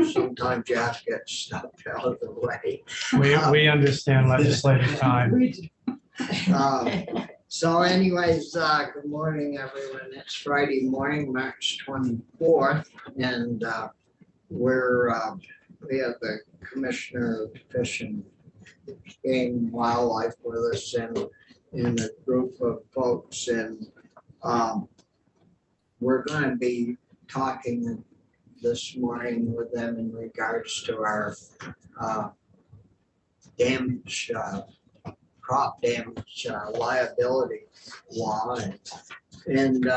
sometimes you have to get stuff out of the way. We understand legislative time. So anyways, good morning, everyone. It's Friday morning, March 24th, and we have the Commissioner of Fish and Game and Wildlife with us and a group of folks, and we're going to be talking this morning with them in regards to our damage, crop damage liability law, and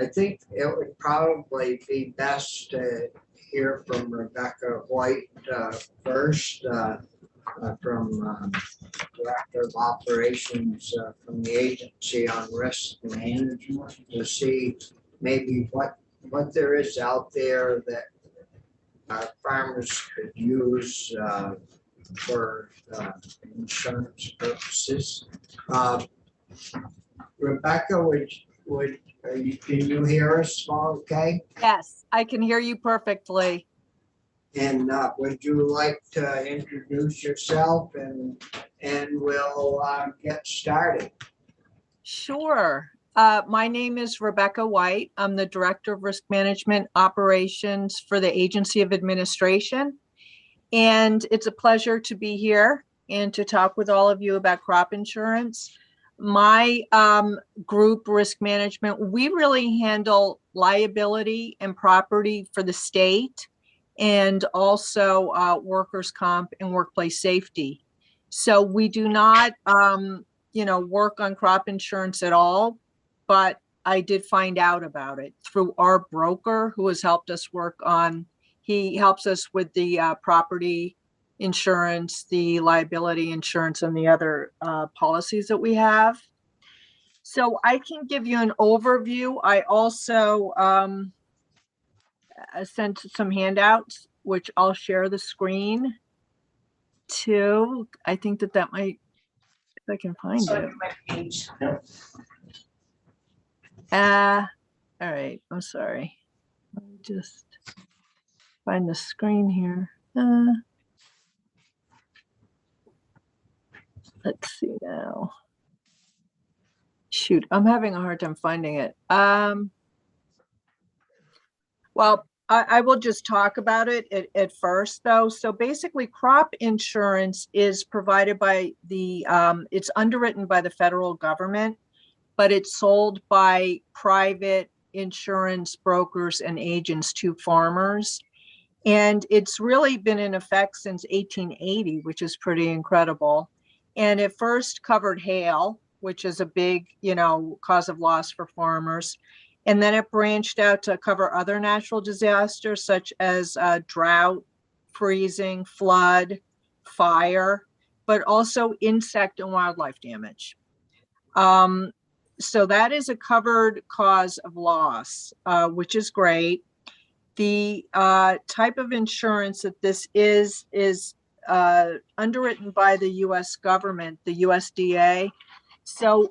I think it would probably be best to hear from Rebecca White first, from Director of Operations from the Agency on Risk Management, to see maybe what there is out there that farmers could use for insurance purposes. Rebecca, can you hear us all okay? Yes, I can hear you perfectly. And would you like to introduce yourself and we'll get started? Sure. My name is Rebecca White. I'm the Director of Risk Management Operations for the Agency of Administration. And it's a pleasure to be here and to talk with all of you about crop insurance. My group, Risk Management, we really handle liability and property for the state, and also workers' comp and workplace safety. So we do not, work on crop insurance at all, but I did find out about it through our broker who has helped us work on, he helps us with the property insurance, the liability insurance, and the other policies that we have. So I can give you an overview. I also sent some handouts, which I'll share the screen too. I think that might, if I can find it. My page. All right, I'm sorry. Let me just find the screen here. Let's see now. Shoot, I'm having a hard time finding it. Well, I will just talk about it at first, though. So basically, crop insurance is provided by it's underwritten by the federal government, but it's sold by private insurance brokers and agents to farmers. And it's really been in effect since 1880, which is pretty incredible. And it first covered hail, which is a big, cause of loss for farmers. And then it branched out to cover other natural disasters such as drought, freezing, flood, fire, but also insect and wildlife damage. So that is a covered cause of loss, which is great. The type of insurance that this is underwritten by the U.S. government, the USDA. So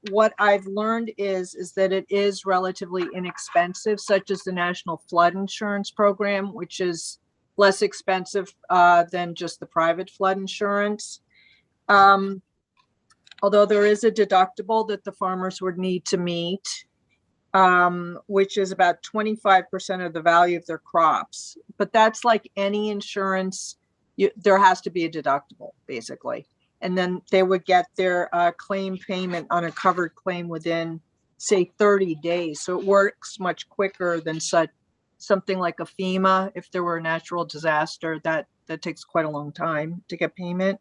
what I've learned is that it is relatively inexpensive, such as the National Flood Insurance Program, which is less expensive than just the private flood insurance. Although there is a deductible that the farmers would need to meet, which is about 25% of the value of their crops. But that's like any insurance, there has to be a deductible, basically. And then they would get their claim payment on a covered claim within, say, 30 days. So it works much quicker than something like a FEMA. If there were a natural disaster, that takes quite a long time to get payment.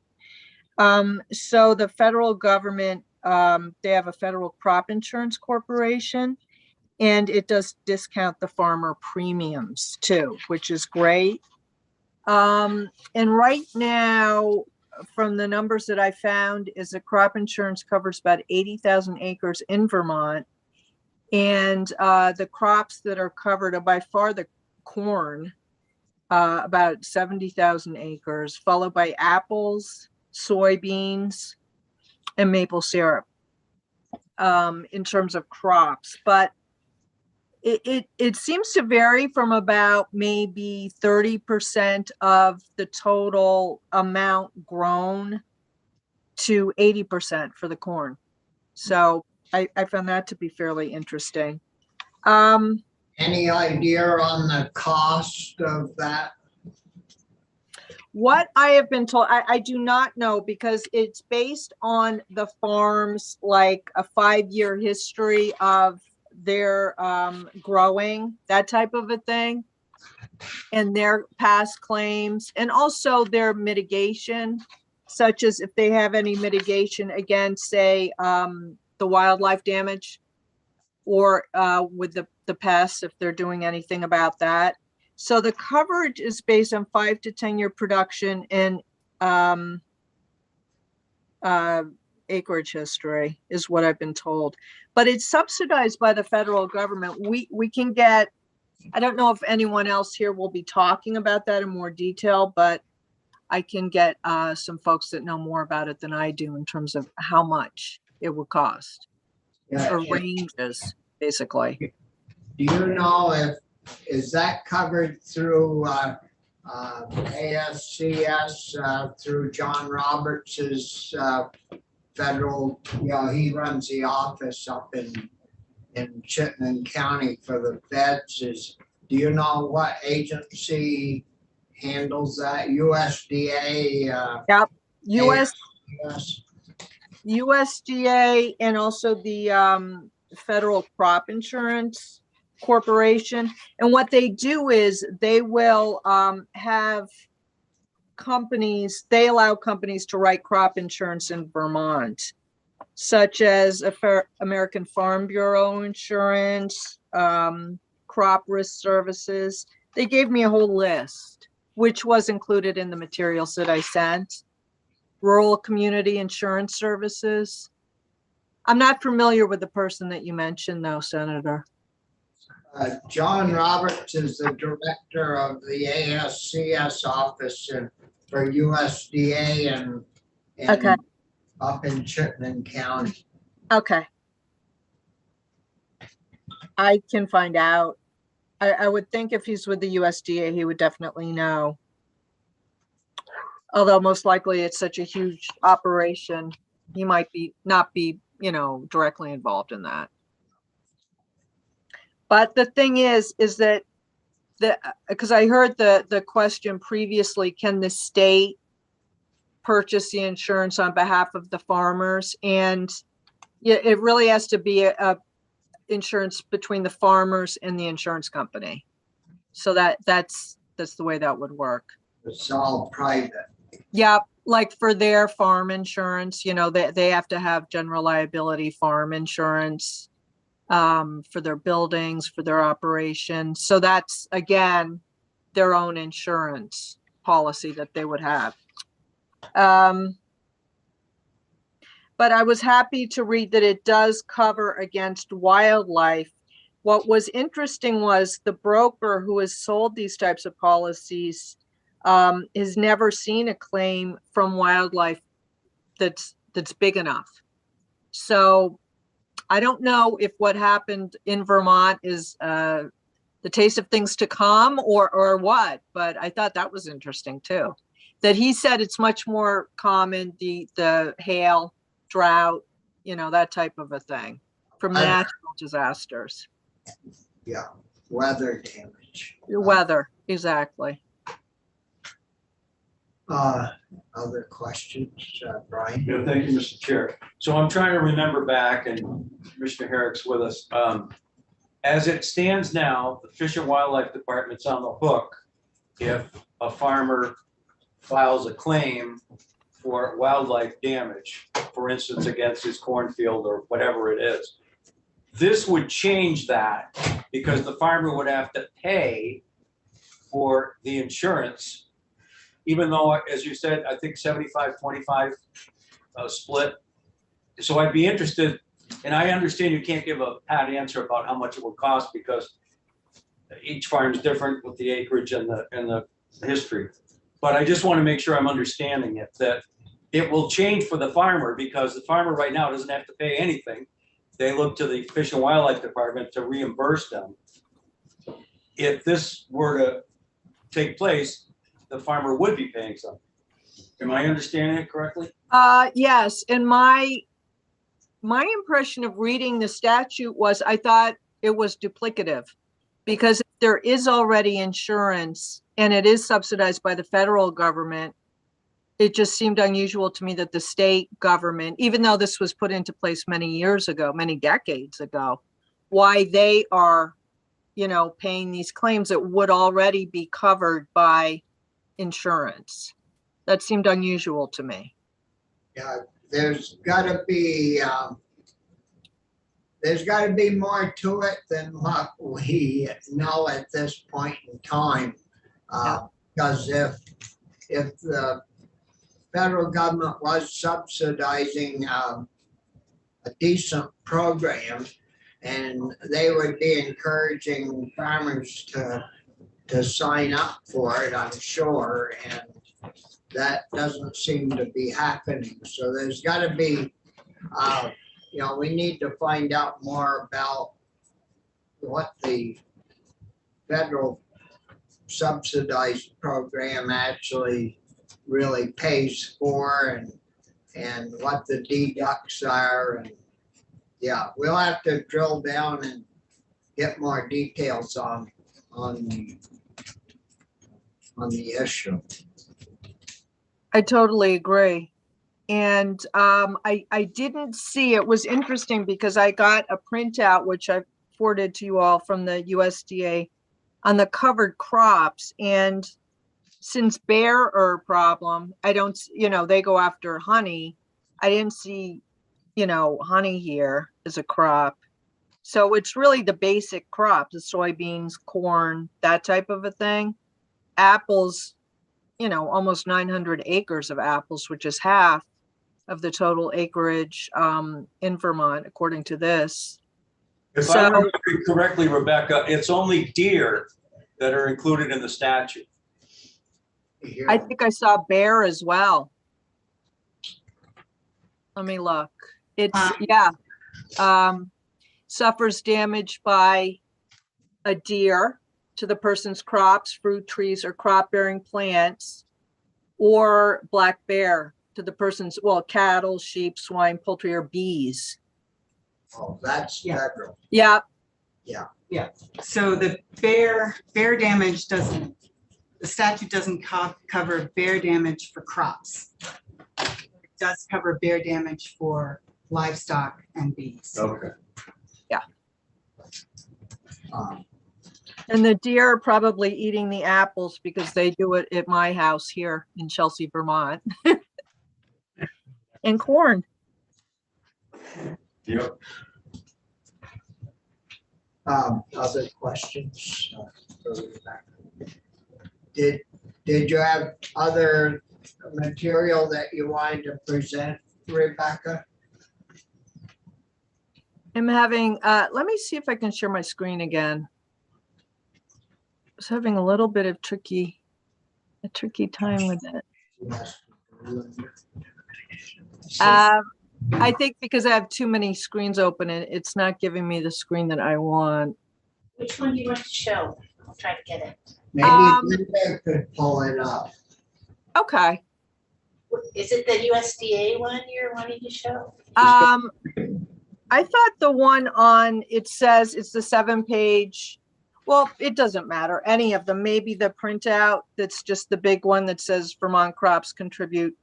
So the federal government, they have a federal crop insurance corporation, and it does discount the farmer premiums too, which is great. And right now, from the numbers that I found, is that crop insurance covers about 80,000 acres in Vermont. And the crops that are covered are by far the corn, about 70,000 acres, followed by apples, soybeans, and maple syrup in terms of crops. But It seems to vary from about maybe 30% of the total amount grown to 80% for the corn. So I found that to be fairly interesting. Any idea on the cost of that? What I have been told, I do not know, because it's based on the farm's like a 5-year history of their growing, that type of a thing, and their past claims, and also their mitigation, such as if they have any mitigation against, say, the wildlife damage, or with the pests, if they're doing anything about that. So the coverage is based on 5 to 10 year production and acreage history, is what I've been told. But it's subsidized by the federal government. We can get, I don't know if anyone else here will be talking about that in more detail, but I can get some folks that know more about it than I do in terms of how much it would cost, Yeah, or ranges, basically. do you know if, is that covered through ASCS, through John Roberts's federal, he runs the office up in Chittenden County for the feds. Do you know what agency handles that? USDA? Yep. ASCS? USDA, and also the Federal Crop Insurance Corporation. And what they do is they will have companies, they allow companies to write crop insurance in Vermont, such as American Farm Bureau Insurance, Crop Risk Services. They gave me a whole list, which was included in the materials that I sent. Rural Community Insurance Services. I'm not familiar with the person that you mentioned, though, Senator. John Roberts is the director of the ASCS office for USDA and Okay. up in Chittenden County. Okay. I can find out. I would think if he's with the USDA, he would definitely know. Although most likely it's such a huge operation, he might not be, directly involved in that. But the thing is that because I heard the question previously, can the state purchase the insurance on behalf of the farmers? And it really has to be a insurance between the farmers and the insurance company. So that's the way that would work. It's all private. Yeah, like for their farm insurance, they have to have general liability farm insurance for their buildings, for their operations. So that's, again, their own insurance policy that they would have. But I was happy to read that it does cover against wildlife. What was interesting was the broker who has sold these types of policies has never seen a claim from wildlife that's big enough. So I don't know if what happened in Vermont is the taste of things to come or what, but I thought that was interesting too. That he said it's much more common, the hail, drought, that type of a thing from natural disasters. Yeah, weather damage. Weather, exactly. Other questions, Brian? Yeah, thank you, Mr. Chair. So I'm trying to remember back, and Commissioner Herrick's with us. As it stands now, the Fish and Wildlife Department's on the hook if a farmer files a claim for wildlife damage, for instance, against his cornfield or whatever it is. This would change that because the farmer would have to pay for the insurance, even though, as you said, I think 75-25 split. So I'd be interested, and I understand you can't give a pat answer about how much it would cost because each farm is different with the acreage and the history. But I just want to make sure I'm understanding it, that it will change for the farmer because the farmer right now doesn't have to pay anything. They look to the Fish and Wildlife Department to reimburse them. if this were to take place, the farmer would be paying something. Am I understanding it correctly? Yes, and my impression of reading the statute was I thought it was duplicative, because if there is already insurance and it is subsidized by the federal government, it just seemed unusual to me that the state government, even though this was put into place many years ago, many decades ago, why they are, paying these claims that would already be covered by insurance. That seemed unusual to me. Yeah, there's gotta be more to it than what we know at this point in time. Because if the federal government was subsidizing a decent program, and they would be encouraging farmers to sign up for it, I'm sure, and that doesn't seem to be happening. So there's got to be, we need to find out more about what the federal subsidized program actually really pays for, and what the deducts are. And yeah, we'll have to drill down and get more details on the issue. I totally agree. And I didn't see, it was interesting because I got a printout, which I forwarded to you all from the USDA on the covered crops. And since bear are a problem, I don't, they go after honey. I didn't see, honey here as a crop. So it's really the basic crops, the soybeans, corn, that type of a thing. Apples, almost 900 acres of apples, which is half of the total acreage in Vermont, according to this. If I remember correctly, Rebecca, it's only deer that are included in the statute. I think I saw bear as well. Let me look. It's, suffers damage by a deer to the person's crops, fruit trees, or crop-bearing plants, or black bear to the person's, cattle, sheep, swine, poultry, or bees. Oh, that's federal. Yeah. So the bear damage the statute doesn't cover bear damage for crops. It does cover bear damage for livestock and bees. Okay. And the deer are probably eating the apples because they do it at my house here in Chelsea, Vermont. And corn. Yep. Other questions? Did you have other material that you wanted to present, Rebecca? I'm having, let me see if I can share my screen again. I was having a little bit of a tricky time with it. I think because I have too many screens open and it's not giving me the screen that I want. Which one do you want to show? I'll try to get it. Maybe Linda could pull it up. Okay. Is it the USDA one you're wanting to show? I thought the one on, it says it's the 7-page. Well, it doesn't matter. Any of them, maybe the printout that's just the big one that says Vermont crops contribute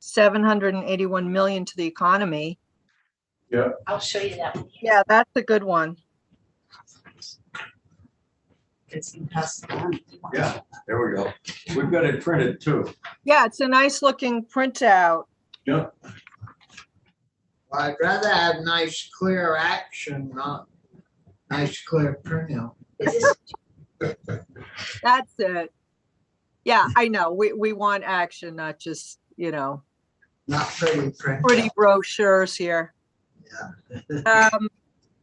781 million to the economy. Yeah. I'll show you that one. Yeah, that's a good one. It's impossible. Yeah, there we go. We've got it printed too. Yeah, it's a nice looking printout. Yep. Well, I'd rather have nice clear action, not nice clear printout. Is this, That's it. Yeah, I know. We want action, not just, Not pretty printout. pretty brochures here.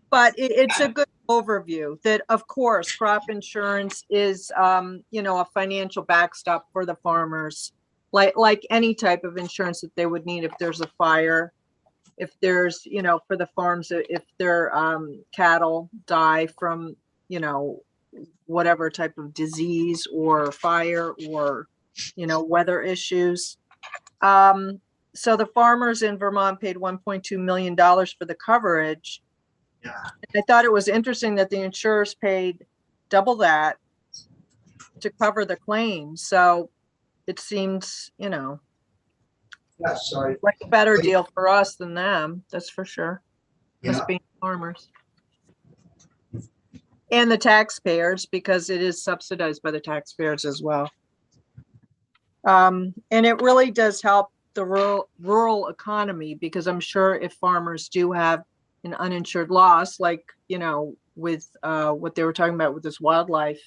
But it's a good overview that, of course, crop insurance is, a financial backstop for the farmers, like any type of insurance that they would need if there's a fire, if there's, for the farms, if their cattle die from, whatever type of disease or fire or, weather issues. So the farmers in Vermont paid $1.2 million for the coverage. Yeah. I thought it was interesting that the insurers paid double that to cover the claims. So it seems, Yeah, so, like a better deal for us than them. That's for sure. Us yeah, being farmers. And the taxpayers, because it is subsidized by the taxpayers as well. And it really does help the rural economy, because I'm sure if farmers do have an uninsured loss, like, with what they were talking about with this wildlife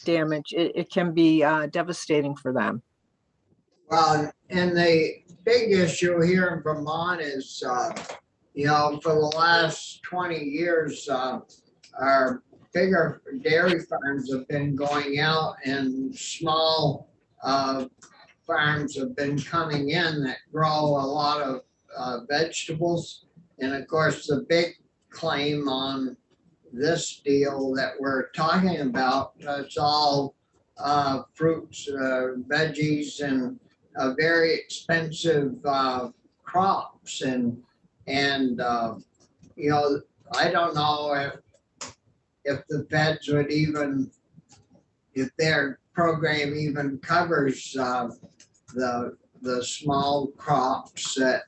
damage, it can be devastating for them. well, and the big issue here in Vermont is, for the last 20 years, our bigger dairy farms have been going out and small farms have been coming in that grow a lot of vegetables. And of course, the big claim on this deal that we're talking about, it's all fruits, veggies, and very expensive crops. And I don't know if the feds would even, if their program even covers the small crops that,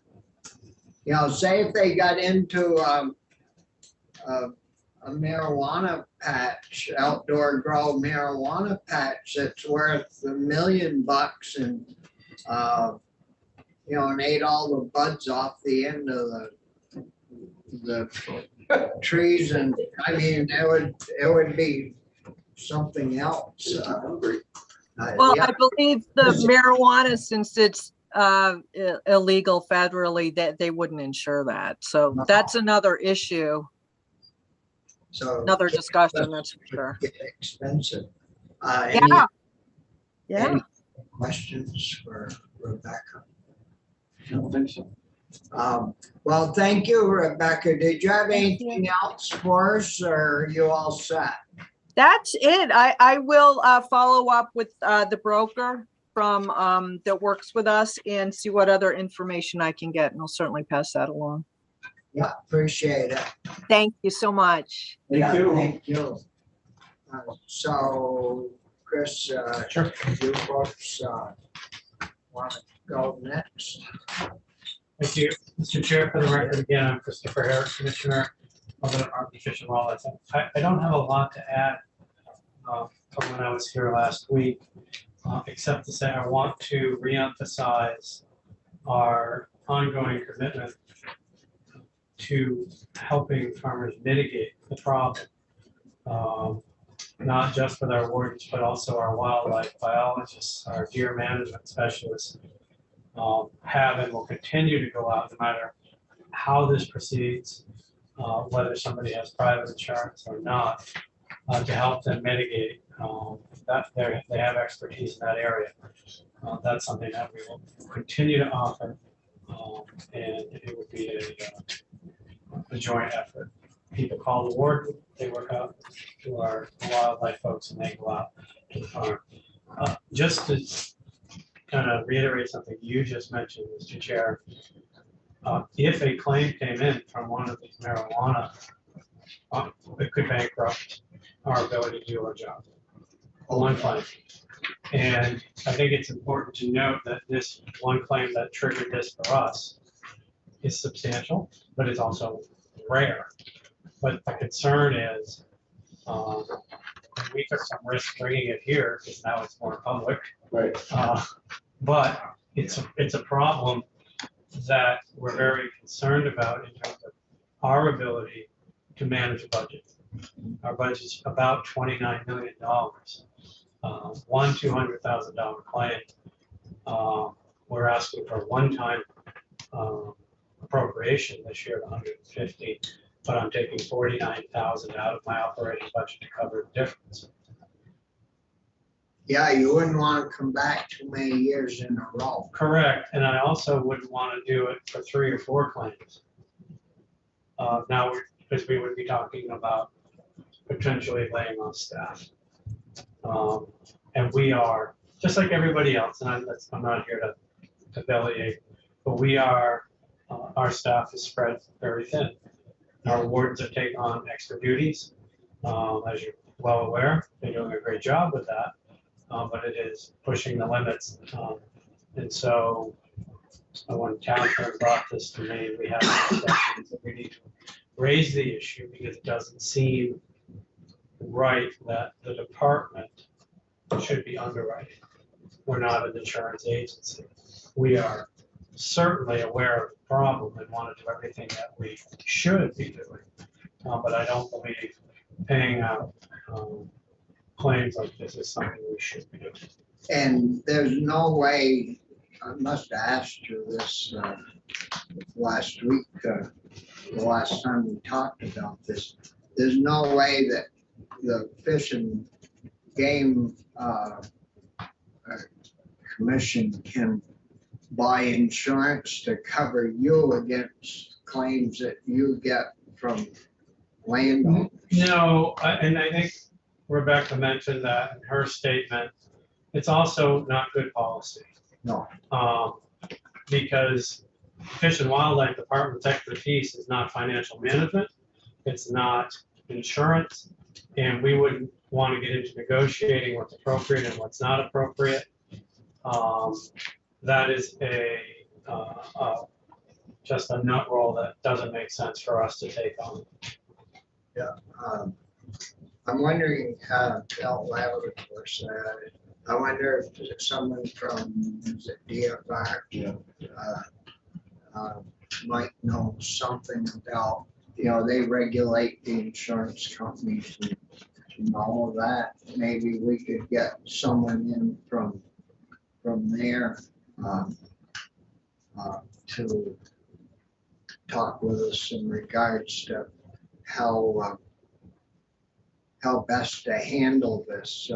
say if they got into a marijuana patch, outdoor grow marijuana patch that's worth $1 million and, and ate all the buds off the end of the trees, and I mean, it would be something else. Well, Yeah, I believe the marijuana, since it's illegal federally, that they wouldn't insure that. So that's another issue, so another discussion, that's for sure. get expensive. Yeah. Yeah. Any questions for Rebecca? I don't think so. Well, thank you, Rebecca. Did you have anything else for us, or are you all set? That's it. I will follow up with the broker from that works with us and see what other information I can get, and I'll certainly pass that along. Yeah, appreciate it. Thank you so much. Yeah, thank you. So, Chris, Sure. you folks want to go next? Thank you, Mr. Chair. For the record, again, I'm Christopher Herrick, Commissioner of the Department of Fish and Wildlife. I don't have a lot to add from when I was here last week, except to say I want to reemphasize our ongoing commitment to helping farmers mitigate the problem, not just with our wardens, but also our wildlife biologists, our deer management specialists, have and will continue to go out no matter how this proceeds, whether somebody has private insurance or not, to help them mitigate. That they have expertise in that area. That's something that we will continue to offer, and it would be a joint effort. People call the warden, they work out to our wildlife folks, and they go out to the farm. Just to kind of reiterate something you just mentioned, Mr. Chair, if a claim came in from one of these marijuana, it could bankrupt our ability to do our job. One claim. And I think it's important to note that this one claim that triggered this for us is substantial, but it's also rare. But the concern is, we took some risk bringing it here because now it's more public. Right. But it's a problem that we're very concerned about in terms of our ability to manage a budget. Our budget's about $29 million. One $200,000 claim. We're asking for a one-time appropriation this year of 150, but I'm taking 49,000 out of my operating budget to cover the difference. Yeah, you wouldn't want to come back too many years in a row. Correct, and I also wouldn't want to do it for 3 or 4 claims. Now, because we would be talking about potentially laying off staff. And we are, just like everybody else, and I'm not here to bellyache, but we are, our staff is spread very thin. Our wardens have taken on extra duties, as you're well aware, they're doing a great job with that, but it is pushing the limits. And so when Catherine brought this to me, we had discussions that we need to raise the issue because it doesn't seem right that the department should be underwriting. We're not an insurance agency. We are certainly aware of the problem and want to do everything that we should be doing. But I don't believe paying out claims like this is something we should be doing. And there's no way, I must have asked you this last week, the last time we talked about this. There's no way that the Fish and Game Commission can buy insurance to cover you against claims that you get from landowners. No, and I think Rebecca mentioned that in her statement. It's also not good policy. No. Because Fish and Wildlife Department's expertise is not financial management, it's not insurance, and we wouldn't want to get into negotiating what's appropriate and what's not appropriate. That is just a nut roll that doesn't make sense for us to take on. I'm wondering, Bill Lavender, of course, I wonder if someone from, is it DFR? Might know something about, they regulate the insurance companies and all of that. Maybe we could get someone in from there to talk with us in regards to how best to handle this.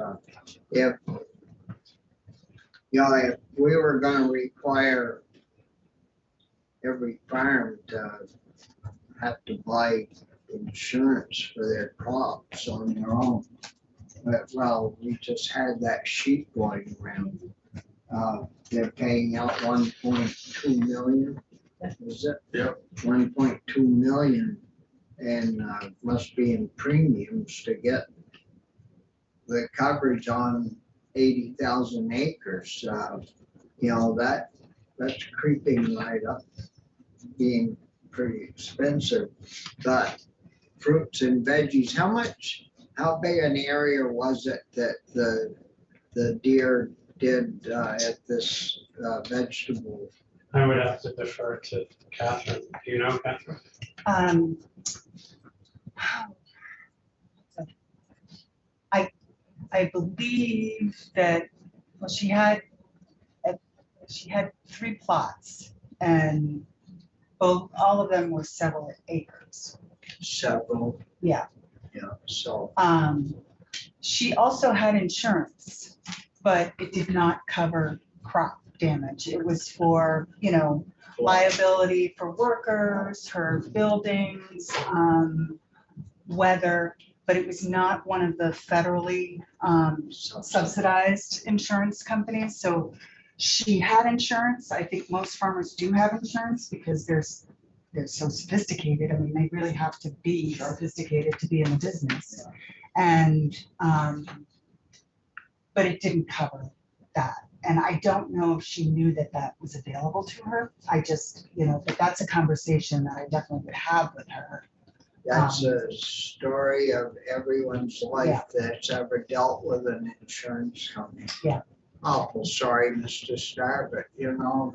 If we were going to require every farm to have to buy insurance for their crops on their own, but, well, we just had that sheet going around. They're paying out 1.2 million. Is it? Yep. 1.2 million, and must be in premiums to get the coverage on 80,000 acres. That's creeping right up, being pretty expensive. But fruits and veggies, how big an area was it that the deer did at this vegetable? I would have to defer to Catherine. Do you know, Catherine? I believe that, well, she had 3 plots, and all of them were several acres. Several. Yeah. So. She also had insurance, but it did not cover crop damage. It was for, liability for workers, her buildings, weather, but it was not one of the federally subsidized insurance companies. So she had insurance. I think most farmers do have insurance because they're so sophisticated. I mean, they really have to be sophisticated to be in the business. And, but it didn't cover that. And I don't know if she knew that that was available to her. I just, but that's a conversation that I definitely would have with her. That's a story of everyone's life that's ever dealt with an insurance company. Yeah. Awful sorry, Mr. Starr, but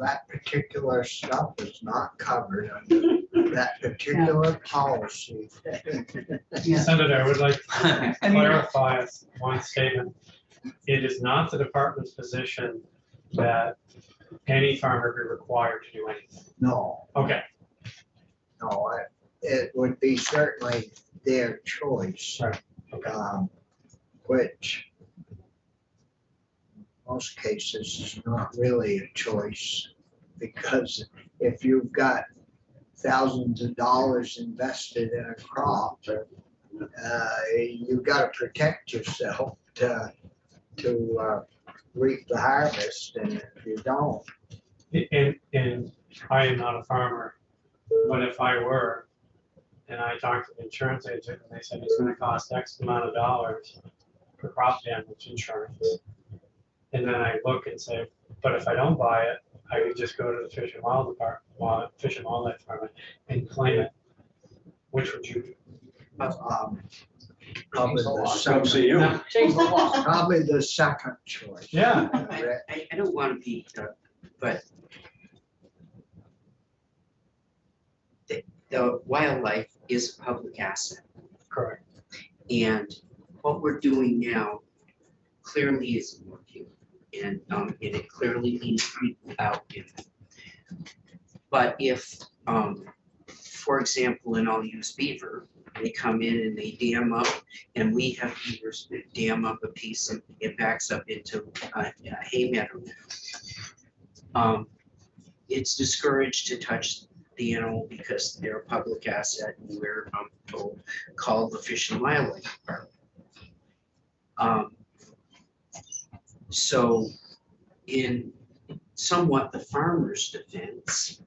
that particular stuff is not covered under that particular policy. Yeah. Senator, I would like to clarify one statement. It is not the department's position that any farmer be required to do anything. No, Okay, no, it would be certainly their choice. Right. Okay. Which most cases is not really a choice, because if you've got thousands of dollars invested in a crop, you gotta protect yourself to reap the harvest, and if you don't, And I am not a farmer, but if I were, and I talked to the insurance agent and they said it's gonna cost X amount of dollars for crop damage insurance. And then I look and say, but if I don't buy it, I could just go to the Fish and Wildlife Department and claim it. Which would you do? probably the Come second, see you. Change the law. probably the second choice. Yeah. I don't want to be, but the wildlife is a public asset. Correct. And what we're doing now clearly isn't working. And it clearly leaves people out in it. But if, for example, and I'll use beaver, they come in and they dam up, and we have beavers that dam up a piece and it backs up into a hay meadow. It's discouraged to touch the animal because they're a public asset, and we're told, called the Fish and Wildlife Department. So in somewhat the farmer's defense,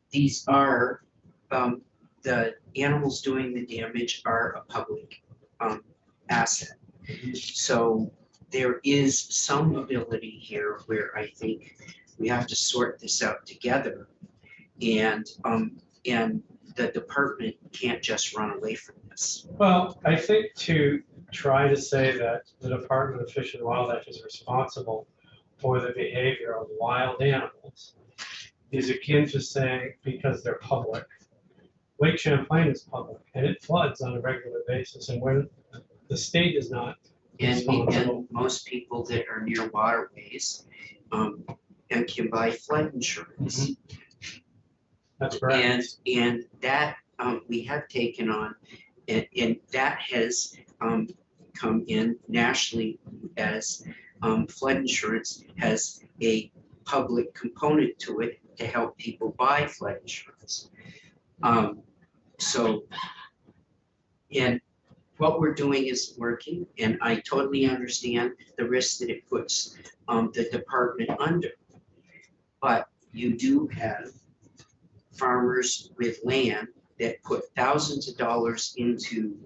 these are, the animals doing the damage are a public asset. So there is some ability here where I think we have to sort this out together. And the department can't just run away from this. Well, I think to try to say that the Department of Fish and Wildlife is responsible for the behavior of wild animals is akin to saying because they're public. Lake Champlain is public and it floods on a regular basis, and when the state is not responsible. And most people that are near waterways and can buy flood insurance. That's correct. And that we have taken on, and that has come in nationally as flood insurance has a public component to it to help people buy flood insurance. So, and what we're doing is working, and I totally understand the risk that it puts the department under. But you do have farmers with land that put thousands of dollars into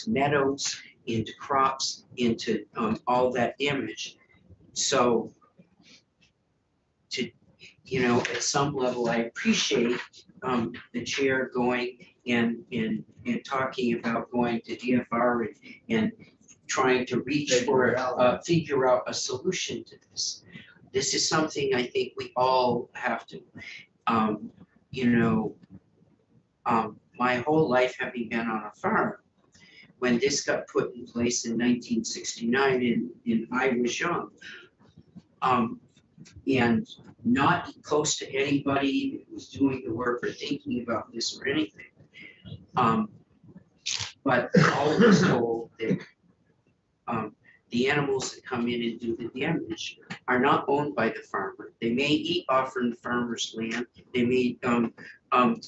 meadows, into crops, into all that damage. So to, you know, at some level, I appreciate the chair going and talking about going to DFR and trying to reach for, figure out a solution to this. This is something I think we all have to, you know, my whole life having been on a farm, when this got put in place in 1969 and I was young, and not close to anybody that was doing the work or thinking about this or anything. But all was told that the animals that come in and do the damage are not owned by the farmer. They may eat off from the farmer's land. They may,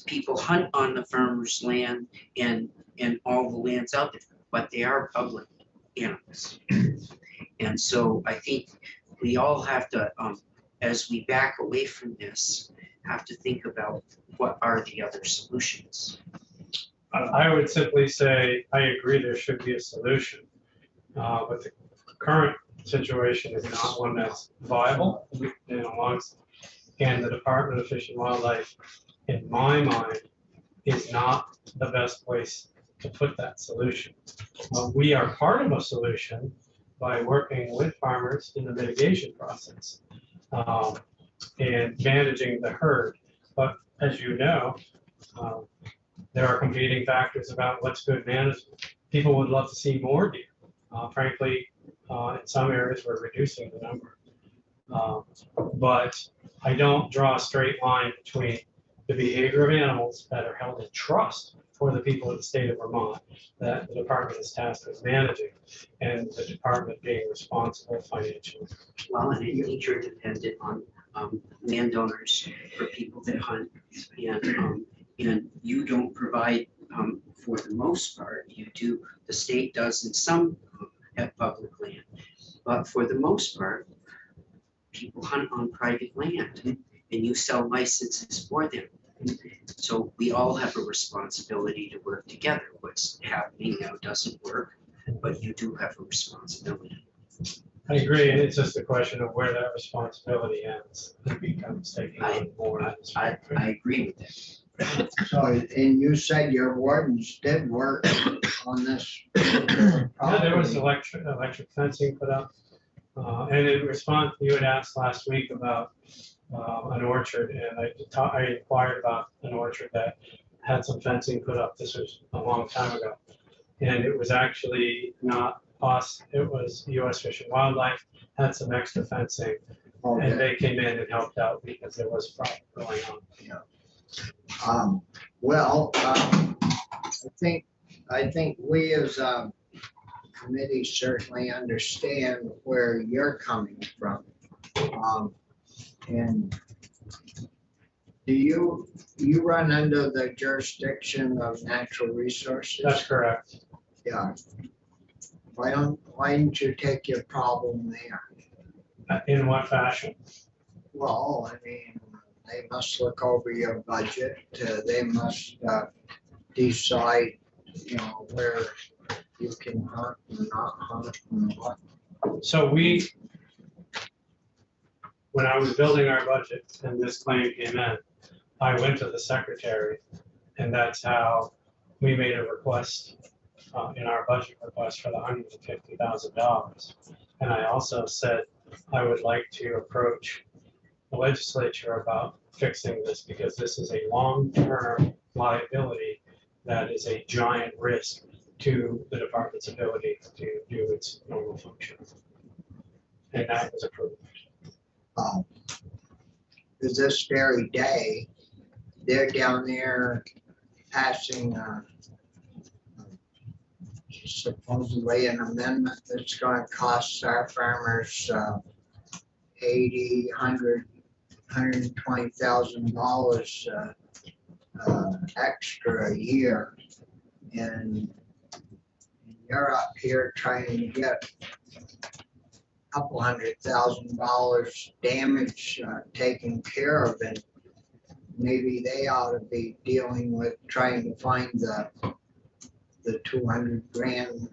people hunt on the farmer's land and all the lands out there, but they are public animals. And so I think we all have to, as we back away from this, have to think about what are the other solutions. I would simply say, I agree there should be a solution, but the current situation is not one that's viable, you know, and the Department of Fish and Wildlife, in my mind, is not the best place to put that solution. We are part of a solution by working with farmers in the mitigation process and managing the herd. But as you know, there are competing factors about what's good management. People would love to see more deer. Frankly, in some areas, we're reducing the number. But I don't draw a straight line between the behavior of animals that are held in trust for the people of the state of Vermont that the department is tasked with managing, and the department being responsible financially. Well, and I think you're dependent on landowners for people that hunt And you don't provide, for the most part, you do, the state does in some at public land. But for the most part, people hunt on private land and you sell licenses for them. So we all have a responsibility to work together. What's happening now doesn't work, but you do have a responsibility. I agree, and it's just a question of where that responsibility ends. It becomes taking on more. I agree with that. So, and you said your wardens did work on this. Yeah, there was electric fencing put up. And in response, you had asked last week about an orchard, and I inquired about an orchard that had some fencing put up. This was a long time ago. And it was actually not us, it was US Fish and Wildlife, had some extra fencing. Okay. And they came in and helped out because there was a problem going on. I think we as a committee certainly understand where you're coming from. And do you run under the jurisdiction of natural resources? That's correct. Yeah. Why don't you take your problem there? In what fashion? Well, I mean, they must look over your budget. They must decide, where you can hunt and not hunt and what. So when I was building our budget and this claim came in, I went to the secretary, and that's how we made a request in our budget request for the $150,000. And I also said I would like to approach the legislature about fixing this because this is a long-term liability that is a giant risk to the department's ability to do its normal function. And that was approved. Because this very day, they're down there passing supposedly an amendment that's going to cost our farmers $80, $100, $120,000 extra a year. And you're up here trying to get a couple $100,000 damage taken care of, and maybe they ought to be dealing with trying to find the 200 grand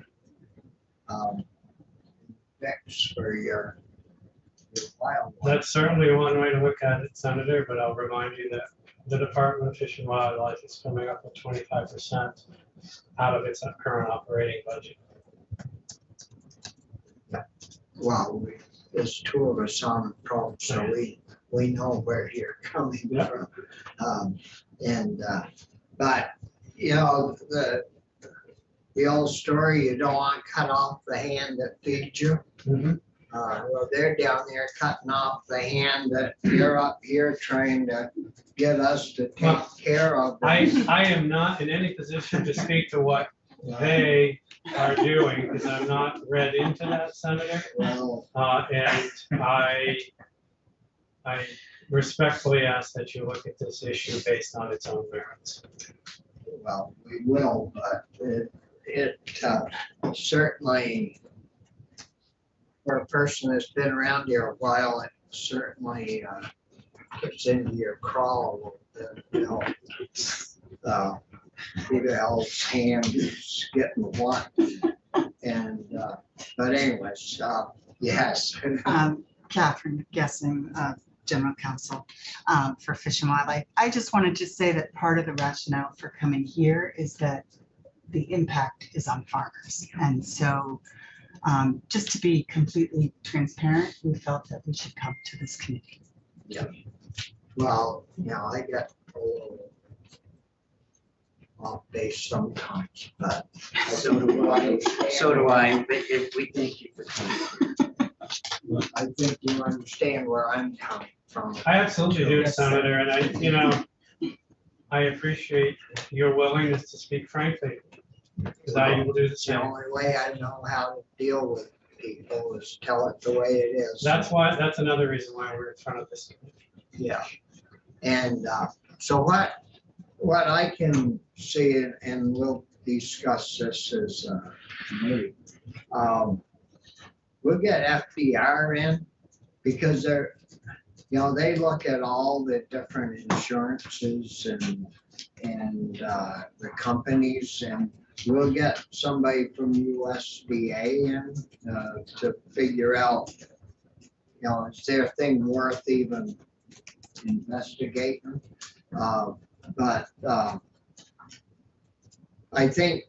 fix for your wildlife. That's certainly one way to look at it, Senator, but I'll remind you that the Department of Fish and Wildlife is coming up with 25% out of its current operating budget. Well, there's two of us on the program, so we know where you're coming from. But the old story, you don't want to cut off the hand that feeds you. Well, they're down there cutting off the hand that you're up here trying to get us to take care of. I am not in any position to speak to what they are doing because I'm not read into that, Senator. Well, And I respectfully ask that you look at this issue based on its own merits. well, we will, but it certainly, for a person that's been around here a while, it certainly gets into your crawl with who the hell's hand is getting what. And, but anyways, yes. Catherine Guessing, General Counsel for Fish and Wildlife. I just wanted to say that part of the rationale for coming here is that the impact is on farmers. And so just to be completely transparent, we felt that we should come to this committee. Well, I get a little off base sometimes, but So do I, but if we thank you for coming. I think you understand where I'm coming from. I absolutely do, Senator, and I appreciate your willingness to speak frankly, because I will do the It's the same. only way I know how to deal with people is tell it the way it is. That's another reason why we're in front of this committee. Yeah. And so what what I can see, and we'll discuss this as a committee. We'll get FDR in because they're, they look at all the different insurances and the companies, and we'll get somebody from USDA in to figure out, is their thing worth even investigating? But I think,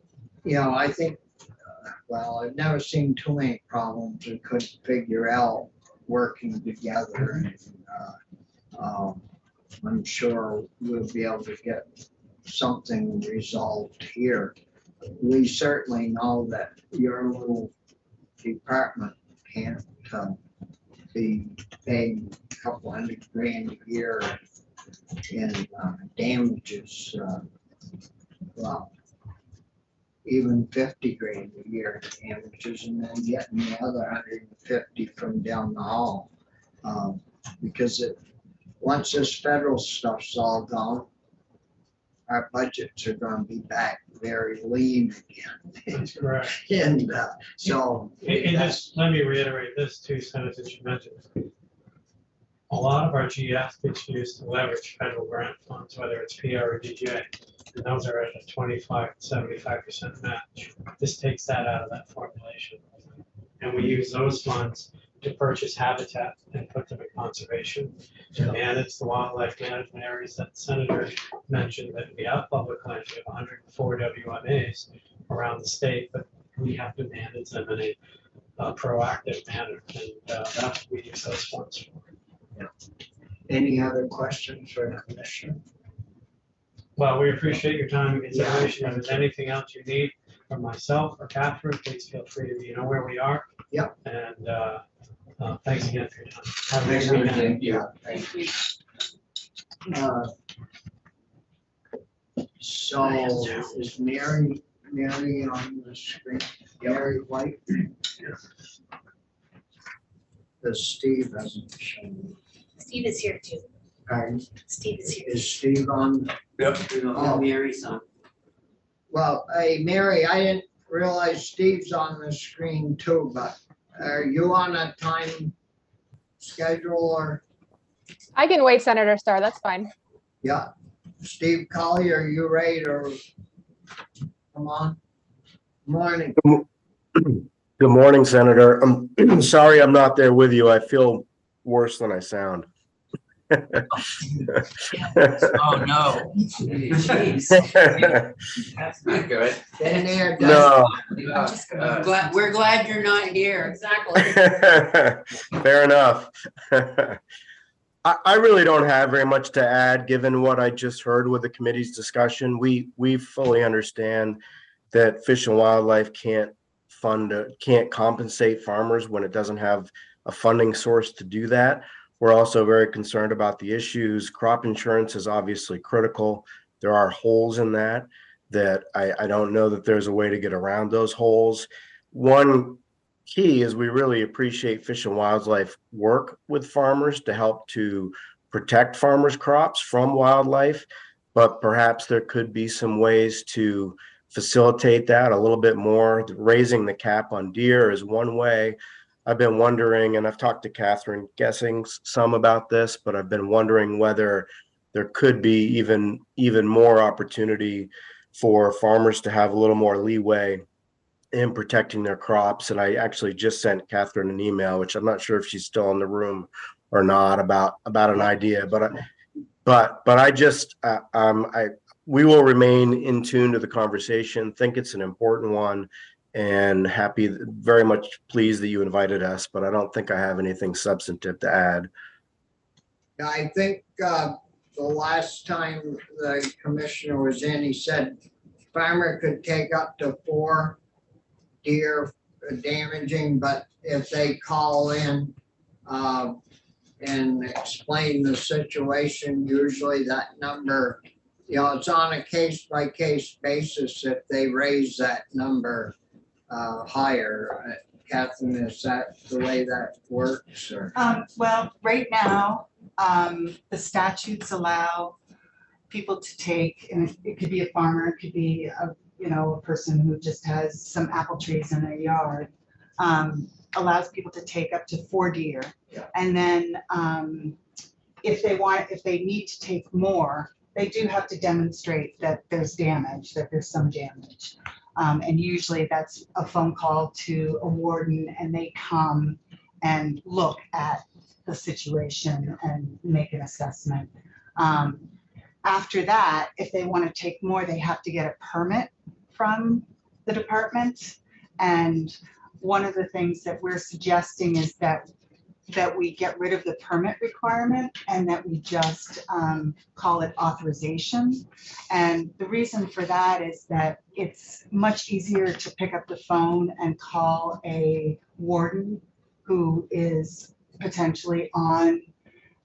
well, I've never seen too many problems we couldn't figure out working together. And I'm sure we'll be able to get something resolved here. We certainly know that your little department can't be paying a couple $100,000 a year in damages. Well, even $50,000 a year in damages, and then getting the other 150 from down the hall. Because once this federal stuff's all gone, our budgets are gonna be back very lean again. That's correct. And so. And just let me reiterate this too, Senator, that you mentioned. A lot of our GF gets used to leverage federal grant funds, whether it's PR or DJ, and those are at a 25 to 75% match. This takes that out of that formulation. And we use those funds to purchase habitat and put them in conservation, to manage the wildlife management areas that the Senator mentioned, that we have public land, we have 104 WMAs around the state, but we have to manage them in a proactive manner, and that's what we use those funds for. Any other questions for the commissioner? Well, we appreciate your time and consideration. Yeah, If there's anything else you need from myself or Catherine, please feel free to, where we are. Yep. And thanks again for your time. Have a nice weekend. Yeah, thank you. So is Mary on the screen? Mary White? Does Steve hasn't shown? Steve is here too. Pardon? Steve is here. Is Steve on? Yep. Oh. Mary's on. Well, hey, Mary, I didn't realize Steve's on the screen too, but are you on a time schedule or? I can wait, Senator Starr. That's fine. Yeah. Steve Colley, are you ready to come on? Morning. Good morning, Senator. I'm sorry I'm not there with you. I feel worse than I sound. Oh, no. Jeez. That's not good. Been there, done No, We're glad you're not here. Exactly. fair enough. I really don't have very much to add, given what I just heard with the committee's discussion. We fully understand that Fish and Wildlife can't compensate farmers when it doesn't have a funding source to do that. We're also very concerned about the issues. Crop insurance is obviously critical. There are holes in that I don't know that there's a way to get around those holes. One key is we really appreciate Fish and Wildlife work with farmers to help to protect farmers' crops from wildlife, but perhaps there could be some ways to facilitate that a little bit more. Raising the cap on deer is one way. I've been wondering, and I've talked to Catherine Guessing some about this, but I've been wondering whether there could be even more opportunity for farmers to have a little more leeway in protecting their crops. And I actually just sent Catherine an email, which I'm not sure if she's still in the room or not, about an idea. But I just we will remain in tune to the conversation. Think it's an important one. And very much pleased that you invited us, but I don't think I have anything substantive to add. I think the last time the commissioner was in, he said farmer could take up to 4 deer damaging, but if they call in and explain the situation, usually that number, it's on a case-by-case basis if they raise that number higher. Catherine, is that the way that works, or? Well, right now, the statutes allow people to take, and it could be a farmer, it could be a person who just has some apple trees in their yard, allows people to take up to 4 deer. Yeah. And then if they need to take more, they do have to demonstrate that there's damage, that there's some damage. And usually that's a phone call to a warden, and they come and look at the situation and make an assessment. After that, if they want to take more, they have to get a permit from the department. And one of the things that we're suggesting is that we get rid of the permit requirement and that we just call it authorization. And the reason for that is that it's much easier to pick up the phone and call a warden who is potentially on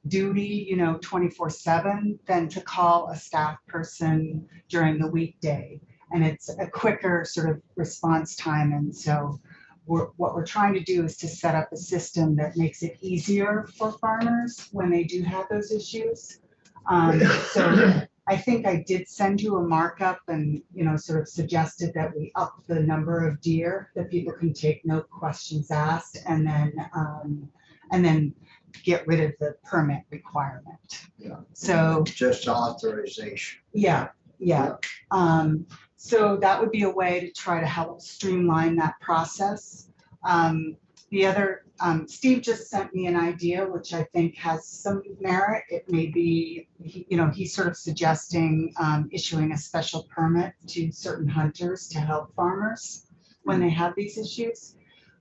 duty, 24/7, than to call a staff person during the weekday. And it's a quicker sort of response time. And so what we're trying to do is to set up a system that makes it easier for farmers when they do have those issues. So I think I did send you a markup and, sort of suggested that we up the number of deer that people can take, no questions asked, and then get rid of the permit requirement. Yeah. So Just authorization. yeah. So that would be a way to try to help streamline that process. The other, Steve just sent me an idea, which I think has some merit. It may be, he's sort of suggesting issuing a special permit to certain hunters to help farmers when they have these issues.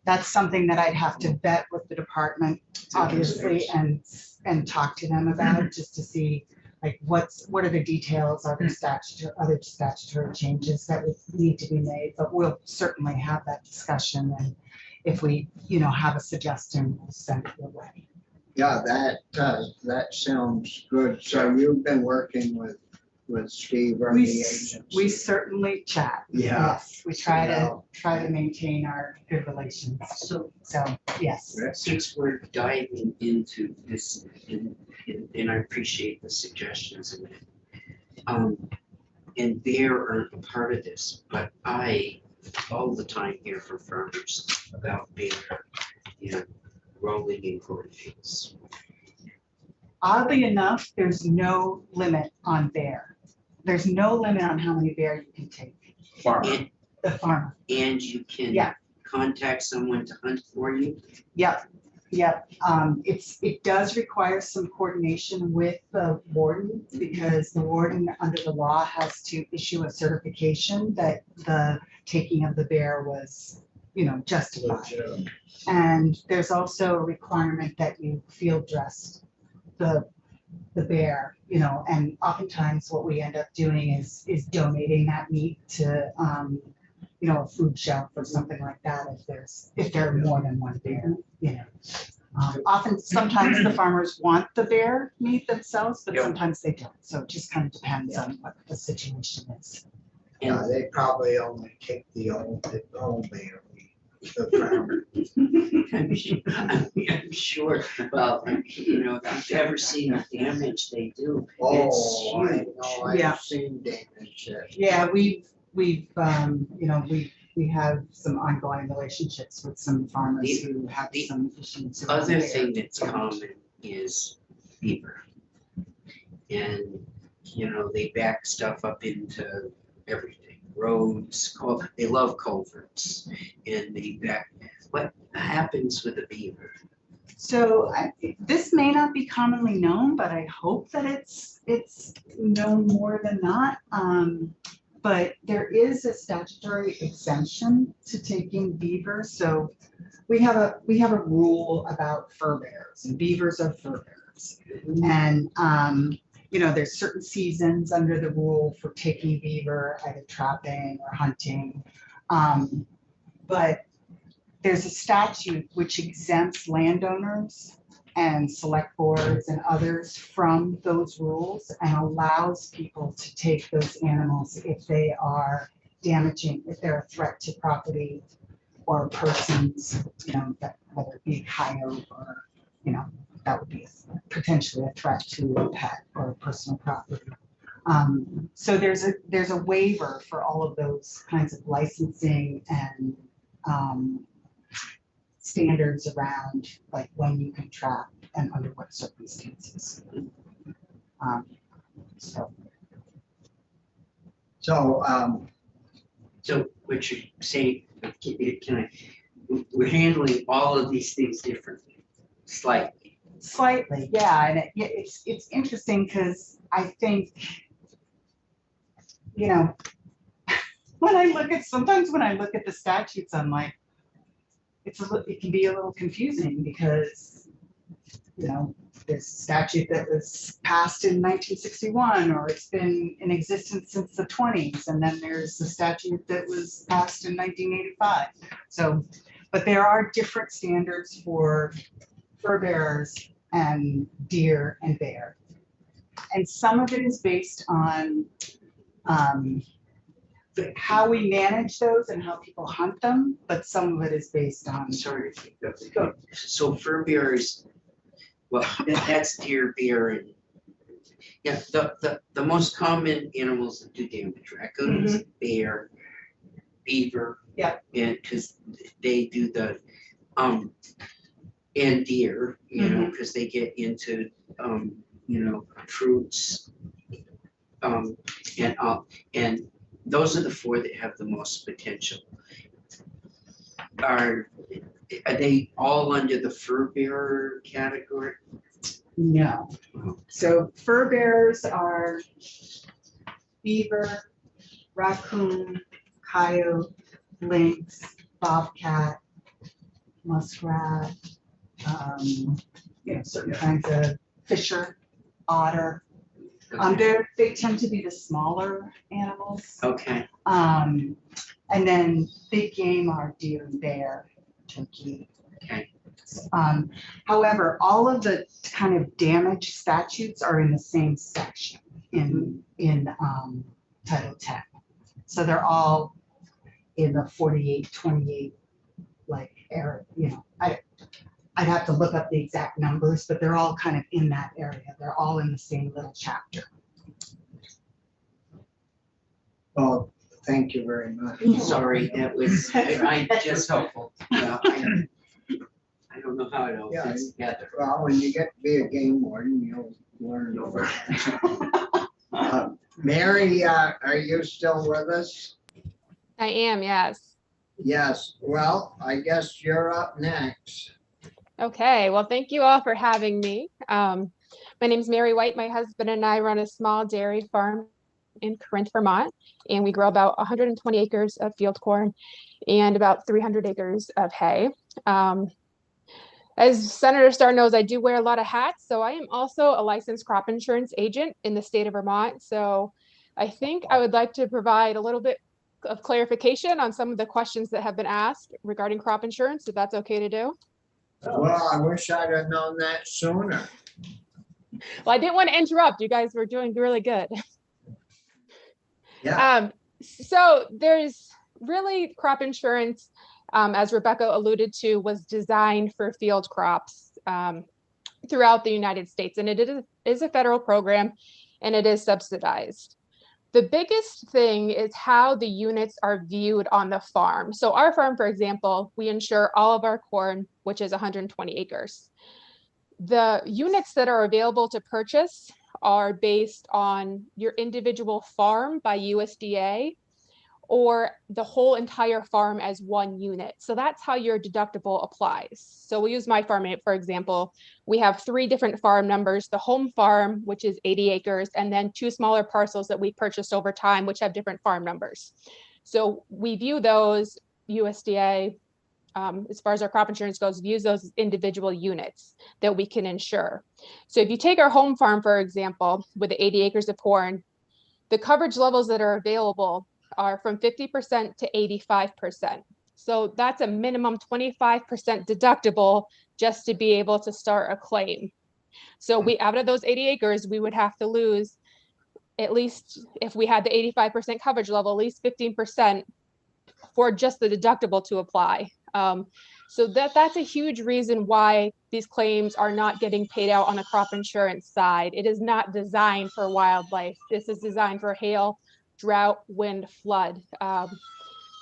That's something that I'd have to vet with the department, obviously, and talk to them about, just to see like what are the details, other statutory changes that would need to be made. But we'll certainly have that discussion, and if we have a suggestion, we'll send it your way. Yeah, that sounds good. So you've been working with Steve or the agency? We certainly chat. Yeah. Yes, we try to maintain our good relations. So yes. Since we're diving into this, and I appreciate the suggestions in it. And bear aren't a part of this, but I all the time hear from farmers about bear, rolling in cornfields. Oddly enough, there's no limit on bear. There's no limit on how many bear you can take. The farmer. And you can contact someone to hunt for you. Yep. It does require some coordination with the warden, because the warden under the law has to issue a certification that the taking of the bear was, justified. And there's also a requirement that you field dress the bear, and oftentimes what we end up doing is donating that meat to a food shelf or something like that if there are more than one bear. Sometimes the farmers want the bear meat themselves, but sometimes they don't. So it just kind of depends on what the situation is. Yeah, they probably only take the old bear meat, the farmer. I'm sure. Well, if you've ever seen the damage they do, Oh, it's I huge. know, I've seen damage there. Yeah, we have some ongoing relationships with some farmers who have some issues. around Other bear. thing that's common is beaver. And, they back stuff up into everything, roads, they love culverts, and what happens with a beaver? So this may not be commonly known, but I hope that it's known more than not. But there is a statutory exemption to taking beaver. So we have a rule about fur bearers, and beavers are fur bearers. And there's certain seasons under the rule for taking beaver, either trapping or hunting. But there's a statute which exempts landowners and select boards and others from those rules, and allows people to take those animals if they are damaging, if they're a threat to property or persons, that whether it be a coyote or, that would be potentially a threat to a pet or personal property. So there's a waiver for all of those kinds of licensing and standards around like when you can trap and under what circumstances. So So, So what you're saying, can I, we're handling all of these things differently, slightly. slightly, yeah, and it's interesting because I think, you know, sometimes when I look at the statutes, I'm like, it can be a little confusing because, you know, there's a statute that was passed in 1961, or it's been in existence since the 20s, and then there's a statute that was passed in 1985. So, but there are different standards for fur bearers and deer and bear. And some of it is based on how we manage those and how people hunt them, but some of it is based on. Sorry. So fur bearers, well, that's deer, bear, and yeah, the most common animals that do damage, raccoons, bear, beaver. Yeah. And because they do the and deer, you know, because they get into you know, fruits, and those are the four that have the most potential. Are they all under the fur bearer category? No. So fur bearers are beaver, raccoon, coyote, lynx, bobcat, muskrat, you know, certain kinds of fisher, otter. They tend to be the smaller animals. Okay. And then big game are deer and bear, turkey. Okay. However, all of the kind of damage statutes are in the same section in Title 10. So they're all in the 4828 like area, you know. I'd have to look up the exact numbers, but they're all kind of in that area. They're all in the same little chapter. well, thank you very much. Sorry, that was I just helpful. Yeah, I don't know how it all Yeah, fits together. Well, when you get to be a game warden, you'll learn over. Mary, are you still with us? I am, yes. Yes, well, I guess you're up next. Okay, well, thank you all for having me. My name's Mary White. My husband and I run a small dairy farm in Corinth, Vermont, and we grow about 120 acres of field corn and about 300 acres of hay. As Senator Starr knows, I do wear a lot of hats, so I am also a licensed crop insurance agent in the state of Vermont. So I think I would like to provide a little bit of clarification on some of the questions that have been asked regarding crop insurance, if that's okay to do. Well, I wish I'd have known that sooner. Well, I didn't want to interrupt. You guys were doing really good. Yeah. So there's really crop insurance, as Rebecca alluded to, was designed for field crops throughout the United States. And it is a federal program and it is subsidized. The biggest thing is how the units are viewed on the farm. So our farm, for example, we insure all of our corn, which is 120 acres. The units that are available to purchase are based on your individual farm by USDA or the whole entire farm as one unit. So that's how your deductible applies. So we'll use my farm, for example. We have 3 different farm numbers, the home farm, which is 80 acres, and then 2 smaller parcels that we purchased over time, which have different farm numbers. So we view those USDA, as far as our crop insurance goes, views those as individual units that we can insure. So if you take our home farm, for example, with the 80 acres of corn, the coverage levels that are available are from 50% to 85%. So that's a minimum 25% deductible just to be able to start a claim. So out of those 80 acres, we would have to lose, at least if we had the 85% coverage level, at least 15% for just the deductible to apply. So that's a huge reason why these claims are not getting paid out on the crop insurance side. It is not designed for wildlife. This is designed for hail, drought, wind, flood.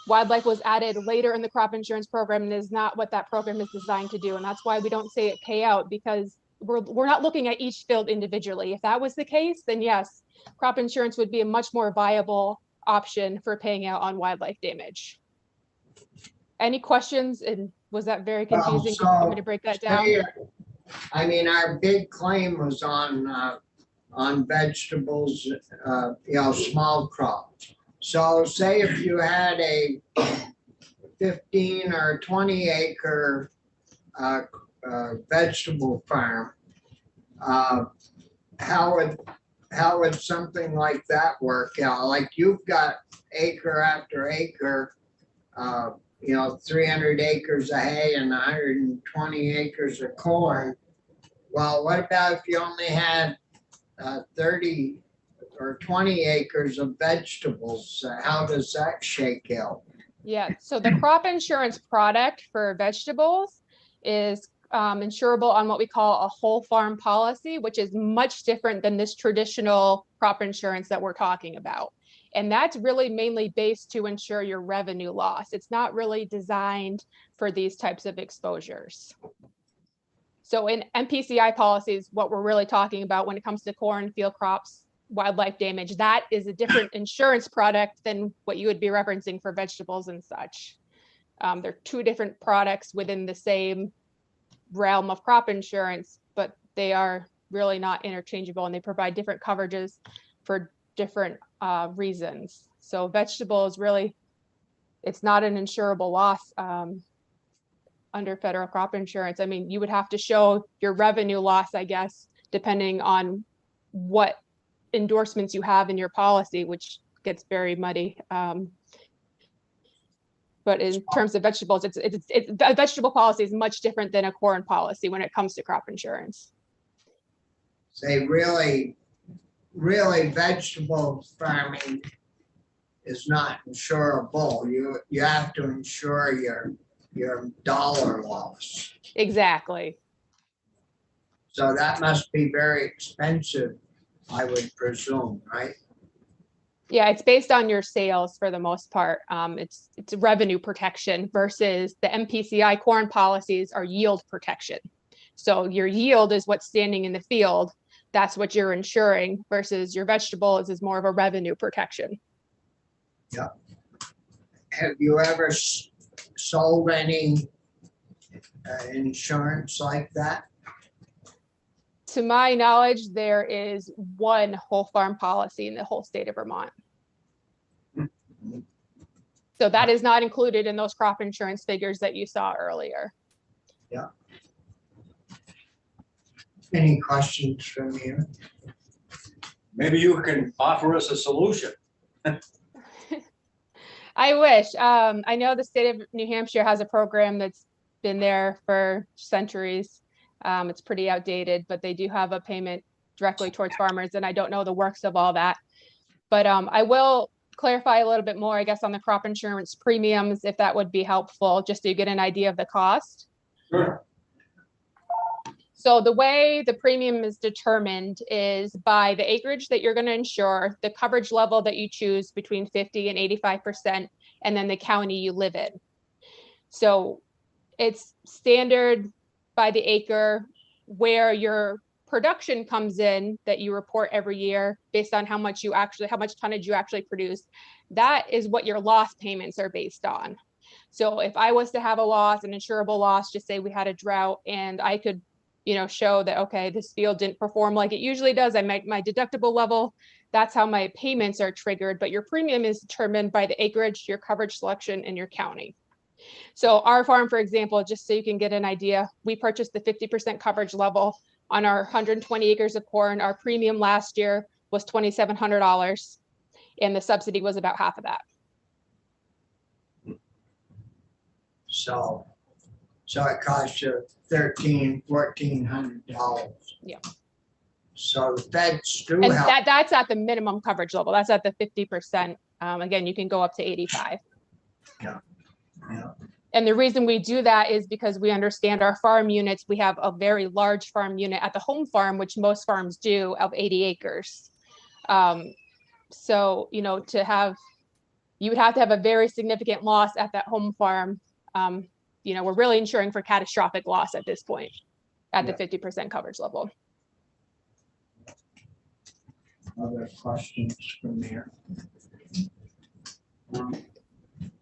Wildlife was added later in the crop insurance program and is not what that program is designed to do. And that's why we don't say it pay out, because we're not looking at each field individually. If that was the case, then yes, crop insurance would be a much more viable option for paying out on wildlife damage. Any questions? And was that very confusing? So, Want me to break that down? I mean, our big claim was on vegetables, small crops. So say if you had a 15 or 20 acre vegetable farm, how would something like that work out? Like you've got acre after acre, 300 acres of hay and 120 acres of corn. Well, what about if you only had 30 or 20 acres of vegetables? How does that shake out? Yeah, so the crop insurance product for vegetables is insurable on what we call a whole farm policy, which is much different than this traditional crop insurance that we're talking about. And that's really mainly based to ensure your revenue loss. It's not really designed for these types of exposures. So in MPCI policies, what we're really talking about when it comes to corn, field crops, wildlife damage, that is a different insurance product than what you would be referencing for vegetables and such. They're two different products within the same realm of crop insurance, but they are really not interchangeable, and they provide different coverages for different reasons. So vegetables really, it's not an insurable loss under federal crop insurance. I mean, you would have to show your revenue loss, I guess, depending on what endorsements you have in your policy, which gets very muddy. But in terms of vegetables, a vegetable policy is much different than a corn policy when it comes to crop insurance. Say really vegetable farming is not insurable. You have to insure your dollar loss. Exactly. So that must be very expensive, I would presume, right? Yeah, it's based on your sales for the most part. It's revenue protection versus the MPCI corn policies are yield protection. So your yield is what's standing in the field. That's what you're insuring versus your vegetables is more of a revenue protection. Yeah. Have you ever sold any insurance like that? To my knowledge, there is one whole farm policy in the whole state of Vermont. So that is not included in those crop insurance figures that you saw earlier. Yeah. Any questions from you? Maybe you can offer us a solution. I wish. I know the state of New Hampshire has a program that's been there for centuries. It's pretty outdated, but they do have a payment directly towards farmers, and I don't know the works of all that. But I will clarify a little bit more, I guess, on the crop insurance premiums, if that would be helpful, just so you get an idea of the cost. Sure. So the way the premium is determined is by the acreage that you're going to insure, the coverage level that you choose between 50 and 85%, and then the county you live in. So it's standard by the acre where your production comes in that you report every year based on how much tonnage you actually produce. That is what your loss payments are based on. So if I was to have a loss, an insurable loss, just say we had a drought and I could, show that, okay, this field didn't perform like it usually does. I make my deductible level. That's how my payments are triggered. But your premium is determined by the acreage, your coverage selection, and your county. So our farm, for example, just so you can get an idea, we purchased the 50% coverage level on our 120 acres of corn. Our premium last year was $2,700, and the subsidy was about half of that. So it costs you $1,400. Yeah. So the feds do And help. that's at the minimum coverage level. That's at the 50%. Again, you can go up to 85. Yeah. And the reason we do that is because we understand our farm units. We have a very large farm unit at the home farm, which most farms do, of 80 acres. So, you know, you would have to have a very significant loss at that home farm. You know, we're really insuring for catastrophic loss at this point at the 50% coverage level. Other questions from here?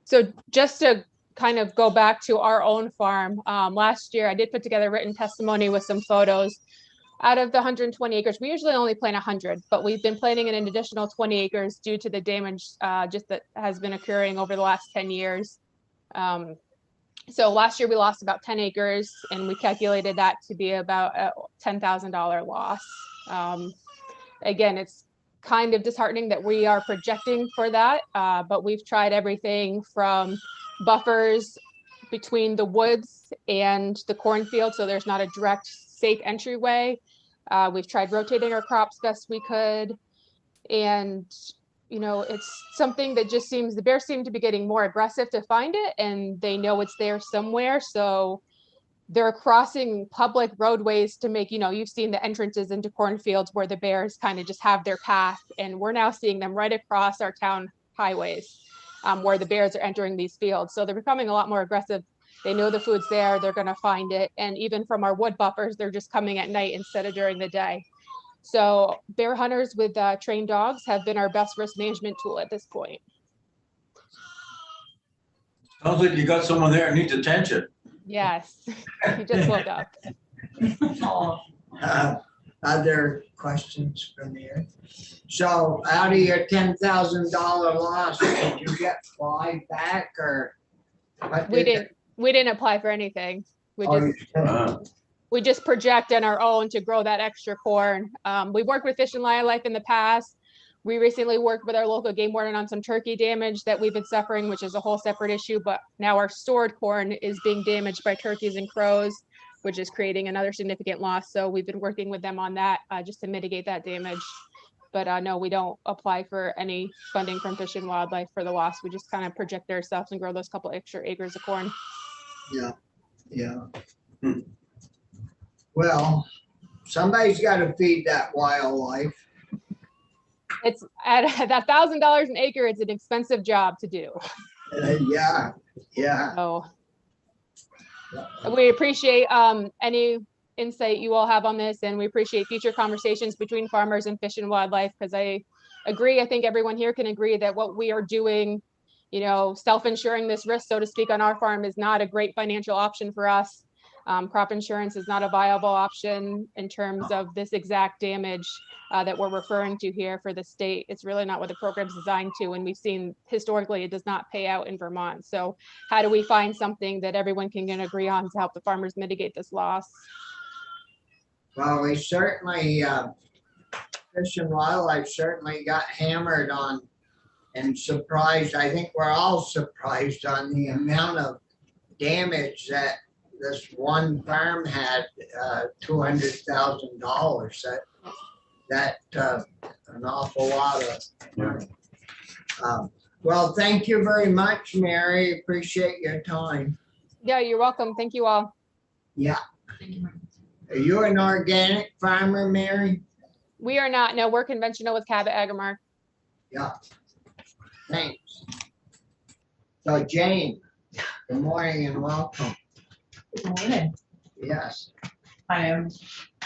So just to kind of go back to our own farm, last year I did put together written testimony with some photos. Out of the 120 acres, we usually only plant 100, but we've been planting in an additional 20 acres due to the damage just that has been occurring over the last 10 years. So last year we lost about 10 acres and we calculated that to be about a $10,000 loss. Again, it's kind of disheartening that we are projecting for that, but we've tried everything from buffers between the woods and the cornfield, so there's not a direct safe entryway. We've tried rotating our crops best we could, and you know, it's something that just seems, the bears seem to be getting more aggressive to find it, and they know it's there somewhere, so they're crossing public roadways to make, you know, you've seen the entrances into cornfields where the bears kind of just have their path, and we're now seeing them right across our town highways where the bears are entering these fields. So they're becoming a lot more aggressive. They know the food's there, they're going to find it. And even from our wood buffers, they're just coming at night instead of during the day. So bear hunters with trained dogs have been our best risk management tool at this point. Sounds like you got someone there that needs attention. Yes, he just woke up. Other questions from here? So out of your $10,000 loss, did you get 5 back or? what We did didn't apply for anything. Oh, We just project on our own to grow that extra corn. We worked with Fish and Wildlife in the past. We recently worked with our local game warden on some turkey damage that we've been suffering, which is a whole separate issue. But now our stored corn is being damaged by turkeys and crows, which is creating another significant loss. So we've been working with them on that just to mitigate that damage. But no, we don't apply for any funding from Fish and Wildlife for the loss. We just kind of project ourselves and grow those couple extra acres of corn. Yeah. Well, somebody's got to feed that wildlife. It's at that $1,000 an acre. It's an expensive job to do. Yeah. So we appreciate any insight you all have on this, and we appreciate future conversations between farmers and Fish and Wildlife, because I agree. I think everyone here can agree that what we are doing, you know, self-insuring this risk, so to speak, on our farm is not a great financial option for us. Crop insurance is not a viable option in terms of this exact damage that we're referring to here for the state. It's really not what the program's designed to, and we've seen historically it does not pay out in Vermont. So how do we find something that everyone can agree on to help the farmers mitigate this loss? Well, we certainly, Fish and Wildlife certainly got hammered on and surprised. I think we're all surprised on the amount of damage that this one farm had, $200,000. That an awful lot of money. Well, thank you very much, Mary. Appreciate your time. Yeah, you're welcome. Thank you all. Yeah. Are you an organic farmer, Mary? We are not. No, we're conventional with Cabot Agrimark. Yeah. Thanks. So Jane, good morning and welcome. Good morning. Yes. I am,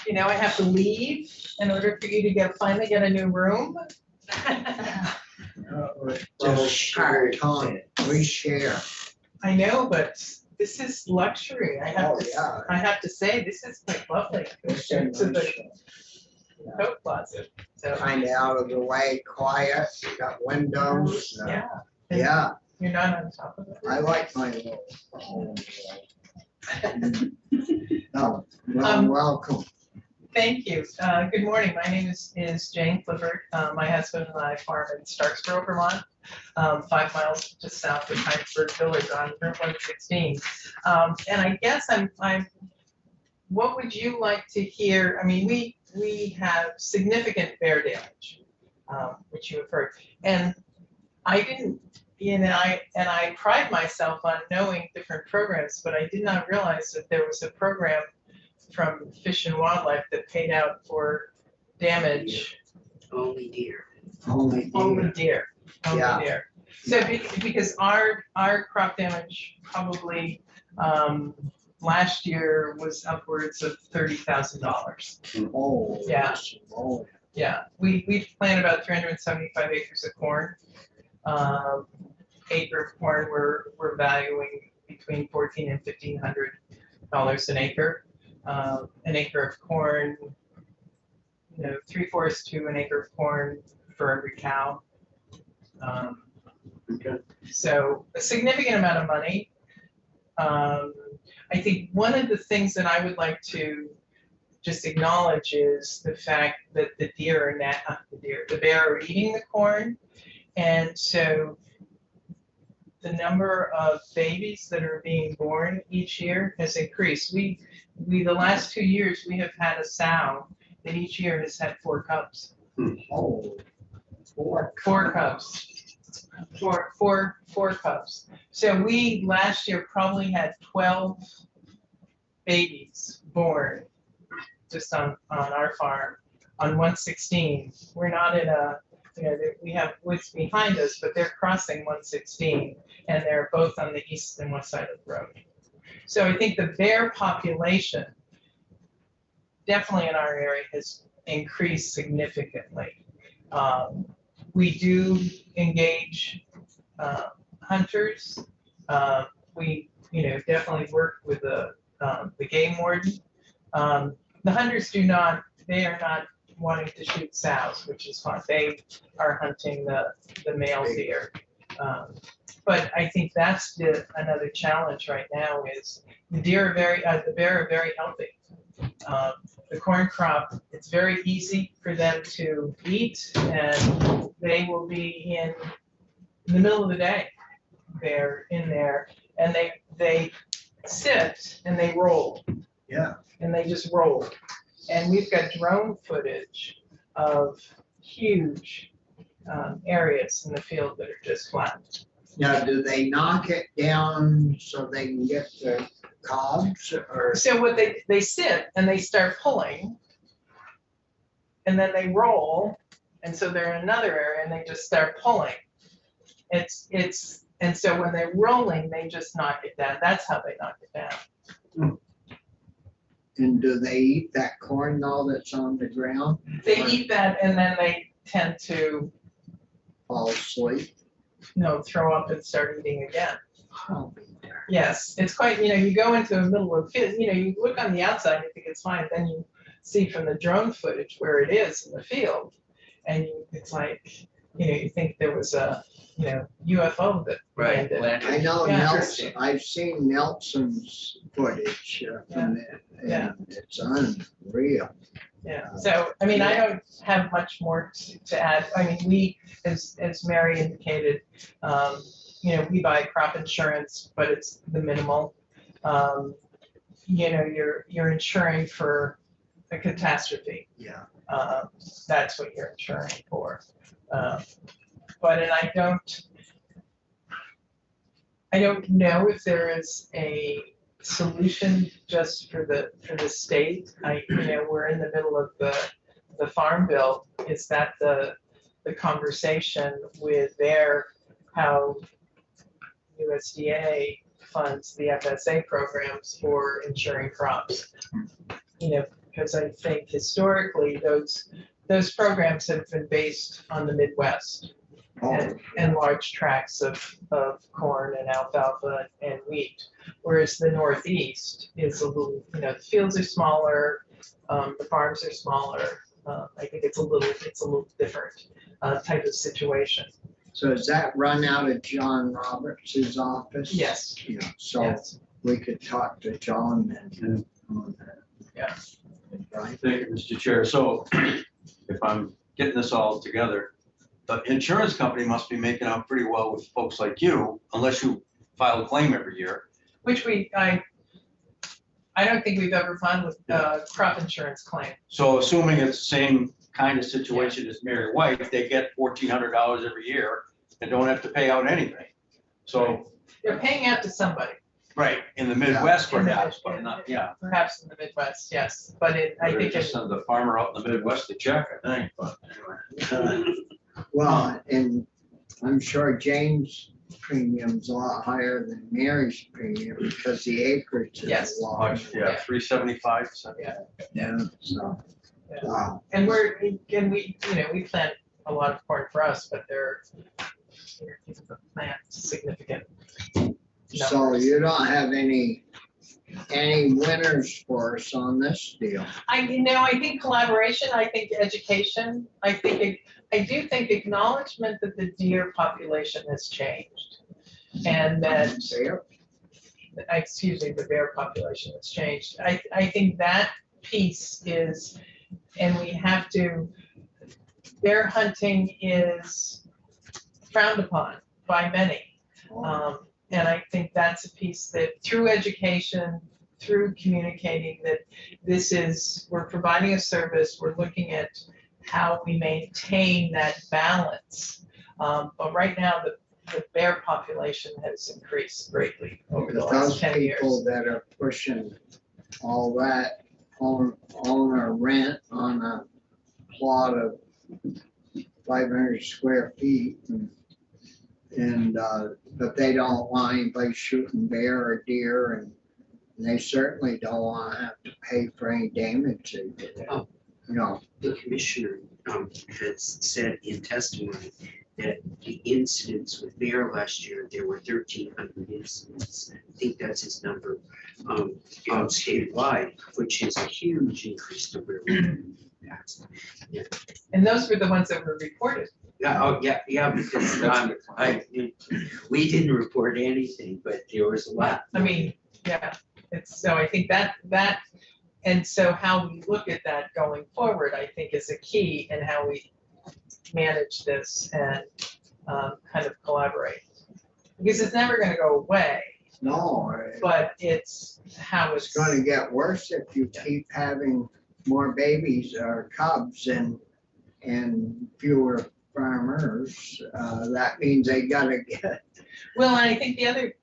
you know, I have to leave in order for you to finally get a new room. Just part-time, we share. I know, but this is luxury. I have Oh, yeah. I have to say, this is quite lovely compared to the coat closet. So, Kind of out of the way, quiet, got windows. yeah. And Yeah, You're not on top of it. I like my little home. Oh, well, welcome. Thank you. Good morning. My name is Jane Clifford. My husband and I farm in Starksboro, Vermont, 5 miles just south of Heinsberg Village on Route 116. And I guess I'm. What would you like to hear? I mean, we have significant bear damage, which you have heard, and I didn't I pride myself on knowing different programs, but I did not realize that there was a program from Fish and Wildlife that paid out for damage. Only deer. Only Only deer. deer, Yeah. only deer. So because our crop damage probably, last year was upwards of $30,000. Oh. Yeah. Oh, Yeah, we planted about 375 acres of corn. Acre of corn, we're valuing between $1,400 and $1,500 an acre. An acre of corn, 3/4 to an acre of corn for every cow. Okay. So a significant amount of money. I think one of the things that I would like to just acknowledge is the fact that the bear are eating the corn. And so the number of babies that are being born each year has increased. We the last 2 years, we have had a sow that each year has had 4 cubs. oh. Four. 4 cubs. Four cubs. So we last year probably had 12 babies born just on our farm on 116. We're not in a, we have woods behind us, but they're crossing 116 and they're both on the east and west side of the road. So I think the bear population definitely in our area has increased significantly. We do engage hunters. We definitely work with the game warden. The hunters they are not wanting to shoot sows, which is fine. They are hunting the male deer. But I think that's another challenge right now is the bear are very healthy. The corn crop, it's very easy for them to eat, and they will be in the middle of the day. They're in there, and they sit and they roll. Yeah. And they just roll. And we've got drone footage of huge areas in the field that are just flat. Now, do they knock it down so they can get the cobs or? So what they sit and they start pulling, and then they roll, and so they're in another area and they just start pulling. And so when they're rolling, they just knock it down. That's how they knock it down. And do they eat that corn though that's on the ground? They eat that and then they tend to Fall asleep? throw up and start eating again. Oh, dear. Yes, it's quite, you go into the middle of field, you look on the outside, you think it's fine, then you see from the drone footage where it is in the field. And it's like, you think there was a, UFO that landed. I know Yeah. Nelson, I've seen Nelson's footage from it, Yeah. and it's unreal. Yeah, so, I mean, I don't have much more to add. I mean, we, as Mary indicated, we buy crop insurance, but it's the minimal. You're insuring for a catastrophe. Yeah. That's what you're insuring for. And I don't know if there is a solution just for the state. We're in the middle of the farm bill. Is that the conversation with how USDA funds the FSA programs for insuring crops? Because I think historically those programs have been based on the Midwest and large tracts of corn and alfalfa and wheat, whereas the Northeast is a little, the fields are smaller, the farms are smaller. I think it's a little different type of situation. So does that run out of John Roberts' office? Yes. Yeah, so Yes. we could talk to John then on that. Yeah. Right? Thank you, Mr. Chair. So if I'm getting this all together, the insurance company must be making out pretty well with folks like you, unless you file a claim every year. Which I don't think we've ever filed with crop insurance claim. So assuming it's the same kind of situation as Mary White, they get $1,400 every year and don't have to pay out anything. So, They're paying out to somebody, right, in the Midwest In the perhaps, Mid- but not, yeah. perhaps in the Midwest, yes, but I They think just it's, send the farmer out in the Midwest to check, I think, but anyway. Well, and I'm sure Jane's premium's a lot higher than Mary's premium because the acreage is Yes. a lot. Much, yeah, 375, so. Yeah, so, yeah. And we, we plant a lot of corn for us, but they're plant significant. so numbers. you don't have any winners for us on this deal? I think collaboration, I think education, I do think acknowledgement that the deer population has changed. And that, the bear population has changed. I think that piece is, and we have to, bear hunting is frowned upon by many. And I think that's a piece that through education, through communicating that we're providing a service, we're looking at how we maintain that balance. But right now, the bear population has increased greatly over the last Those 10 years. people that are pushing all that own or rent on a plot of 500 square feet and but they don't want anybody shooting bear or deer and they certainly don't want to have to pay for any damage they did. Oh. No, The commissioner has said in testimony that the incidents with bear last year, there were 1,300 incidents. I think that's his number statewide, which is a huge increase to where we were. And those were the ones that were reported. Yeah, because we didn't report anything, but there was a lot. I mean, yeah, so I think that, and so how we look at that going forward, I think is a key in how we manage this and kind of collaborate. Because it's never gonna go away, no, but it's how it's going to get worse if you keep having more babies or cubs and fewer farmers. That means they gotta get. Well, and I think the other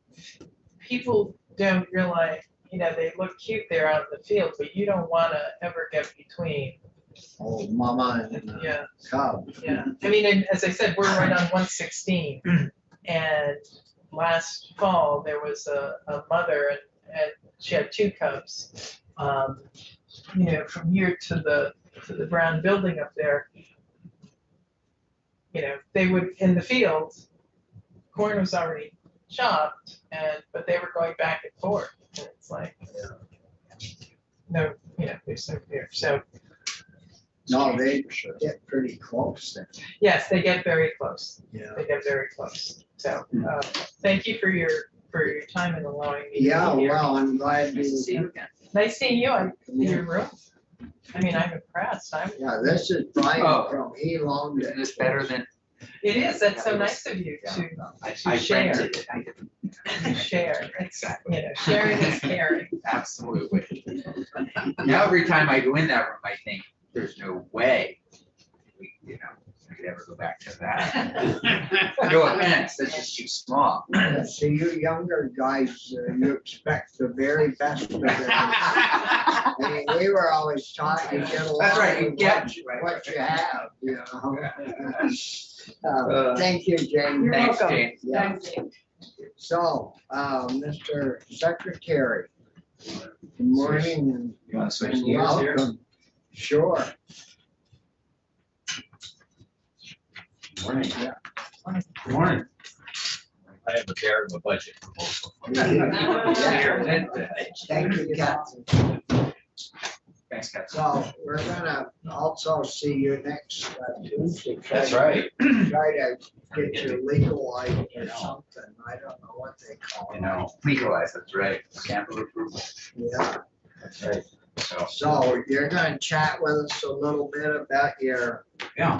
people don't realize, they look cute there out in the field, but you don't wanna ever get between. Oh, mama and Yeah, cub. yeah. I mean, and as I said, we're right on 116. And last fall, there was a mother and she had 2 cubs. From here to the brown building up there, they would, in the field, corn was already chopped, but they were going back and forth. And it's like, no, there's no fear. So, No, they get pretty close then. yes, they get very close. Yeah. They get very close. So, thank you for your time and allowing me to Yeah, be here. well, I'm glad Nice to see you. you again. Nice seeing you in your room. I mean, I'm impressed. Yeah, this is Brian Oh. from Elon. Isn't this better than, It is, that's so nice of you to I share. rented it, I didn't. to share. It's, Exactly. sharing is caring. Absolutely. Now, every time I go in that room, I think, there's no way, I could ever go back to that. No offense, that's just too small. See, you younger guys, you expect the very best of it. I mean, we were always taught you get along That's right, you with get what you have, Thank you, Jane. You're Thanks, welcome. Jane. Yeah. So, Mr. Secretary, good morning and You want to switch and gears here? welcome. Sure. Morning. Yeah. Good morning. I have a bear of a budget proposal. Thank you, Captain. Thanks, guys. So we're gonna also see you next Tuesday. That's right. Try to get your legal life or something. I don't know what they call it. Legalize, that's right. Stamp of approval. Yeah. That's right. So you're gonna chat with us a little bit about your Yeah.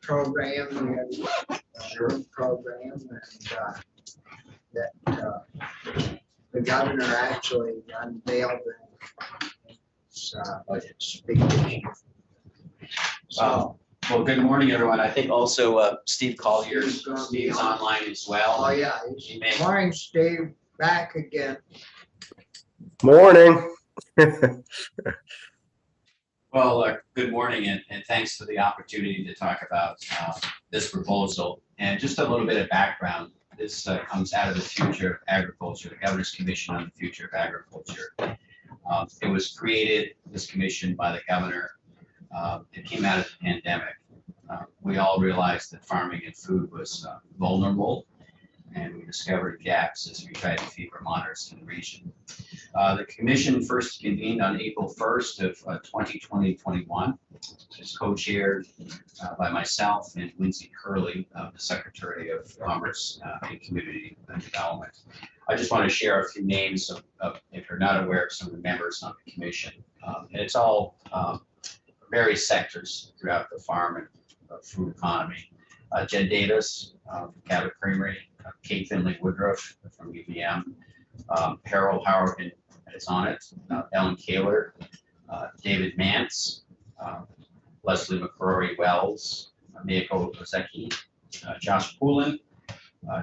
program, your program, and that the governor actually unveiled in his speech. So, Well, good morning, everyone. I think also Steve Collier He's gonna be is on. online as well. Oh, yeah. Morning, Steve. Back again. Morning. Well, good morning and thanks for the opportunity to talk about this proposal. And just a little bit of background. This comes out of the Future of Agriculture, the Governor's Commission on the Future of Agriculture. It was created, this commission, by the governor. It came out of the pandemic. We all realized that farming and food was vulnerable, and we discovered gaps as we tried to feed Vermonters in the region. The commission first convened on April 1st of 2021. It was co-chaired by myself and Lindsay Curley, the Secretary of Commerce and Community Development. I just want to share a few names of, if you're not aware, of some of the members on the commission. And it's all various sectors throughout the farm and food economy. Jen Davis from Cabot Creamery, Kate Finley Woodruff from UVM, Harold Howard is on it, Ellen Kaler, David Mance, Leslie McCrory Wells, Miyako Ozeki, Josh Poulin,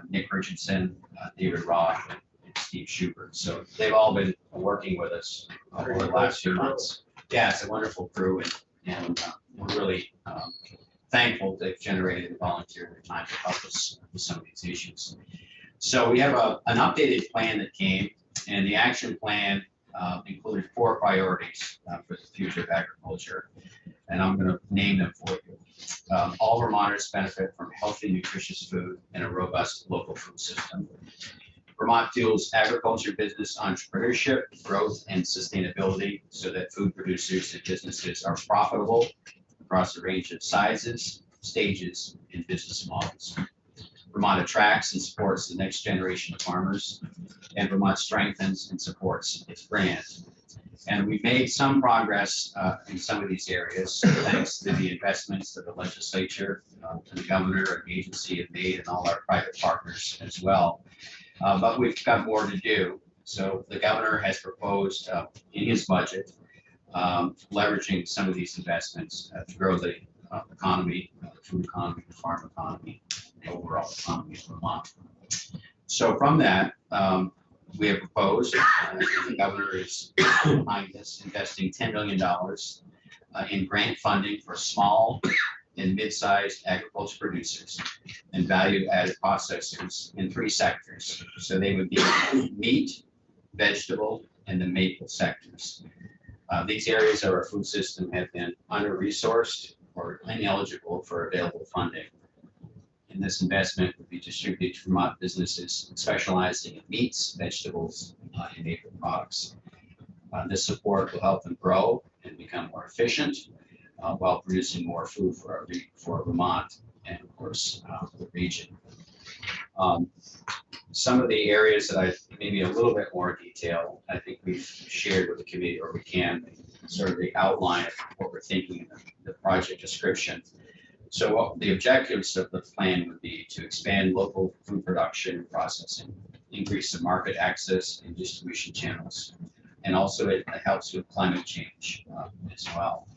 Nick Richardson, David Roth, and Steve Schubert. So they've all been working with us over the last few months. Yeah, it's a wonderful crew, and we're really thankful they've generated and volunteered their time to help us with some of these issues. So we have an updated plan that came, and the action plan included 4 priorities for the future of agriculture, and I'm going to name them for you. All Vermonters benefit from healthy, nutritious food and a robust local food system. Vermont fuels agriculture business entrepreneurship, growth, and sustainability so that food producers and businesses are profitable across a range of sizes, stages, and business models. Vermont attracts and supports the next generation of farmers, and Vermont strengthens and supports its brand. And we've made some progress in some of these areas, thanks to the investments that the legislature, the governor, and the agency have made, and all our private partners as well. But we've got more to do. So the governor has proposed in his budget leveraging some of these investments to grow the economy, the food economy, the farm economy, the overall economy of Vermont. So from that, we have proposed, the governor is behind this, investing $10 million in grant funding for small and mid-sized agriculture producers and value-added processors in 3 sectors. So they would be meat, vegetable, and the maple sectors. These areas of our food system have been under-resourced or ineligible for available funding. And this investment would be distributed to Vermont businesses specializing in meats, vegetables, and maple products. This support will help them grow and become more efficient while producing more food for Vermont and, of course, the region. Some of the areas that I maybe a little bit more detail, I think we've shared with the committee, or we can, sort of the outline of what we're thinking in the project description. So what the objectives of the plan would be to expand local food production and processing, increase the market access and distribution channels, and also it helps with climate change as well.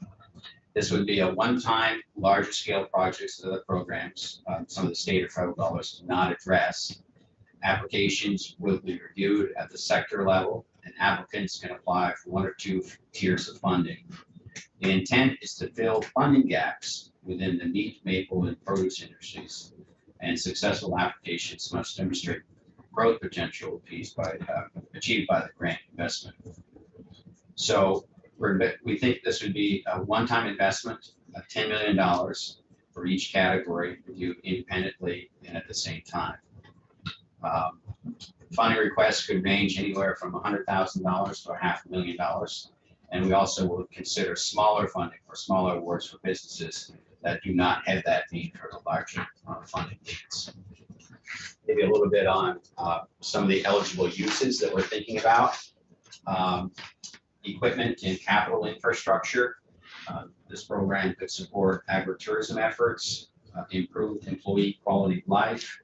This would be a one-time, larger scale projects that other programs, some of the state or federal dollars do not address. Applications will be reviewed at the sector level, and applicants can apply for 1 or 2 tiers of funding. The intent is to fill funding gaps within the meat, maple, and produce industries, and successful applications must demonstrate growth potential achieved by the grant investment. So we think this would be a one-time investment of $10 million for each category, reviewed independently and at the same time. Funding requests could range anywhere from $100,000 to $500,000. And we also will consider smaller funding or smaller awards for businesses that do not have that need for the larger funding needs. Maybe a little bit on some of the eligible uses that we're thinking about. Equipment and capital infrastructure. This program could support agritourism efforts, improved employee quality of life,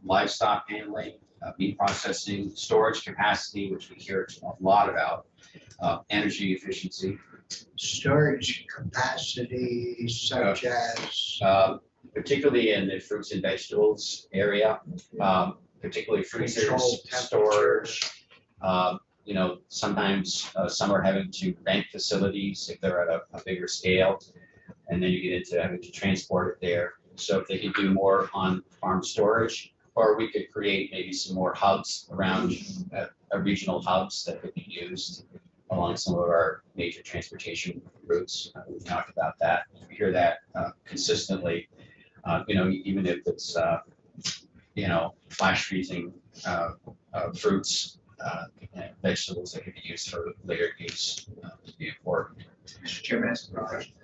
livestock handling, meat processing, storage capacity, which we hear a lot about, energy efficiency, Storage capacity such as, particularly in the fruits and vegetables area, particularly freezers, Control temperature. storage. You know, sometimes some are having to rent facilities if they're at a bigger scale, and then you get into having to transport it there. So if they could do more on farm storage, or we could create maybe some more hubs around regional hubs that could be used along some of our major transportation routes. We've talked about that. We hear that consistently. You know, even if it's you know, flash freezing fruits and vegetables that could be used for later use to be important. Mr. Chairman, I have a question.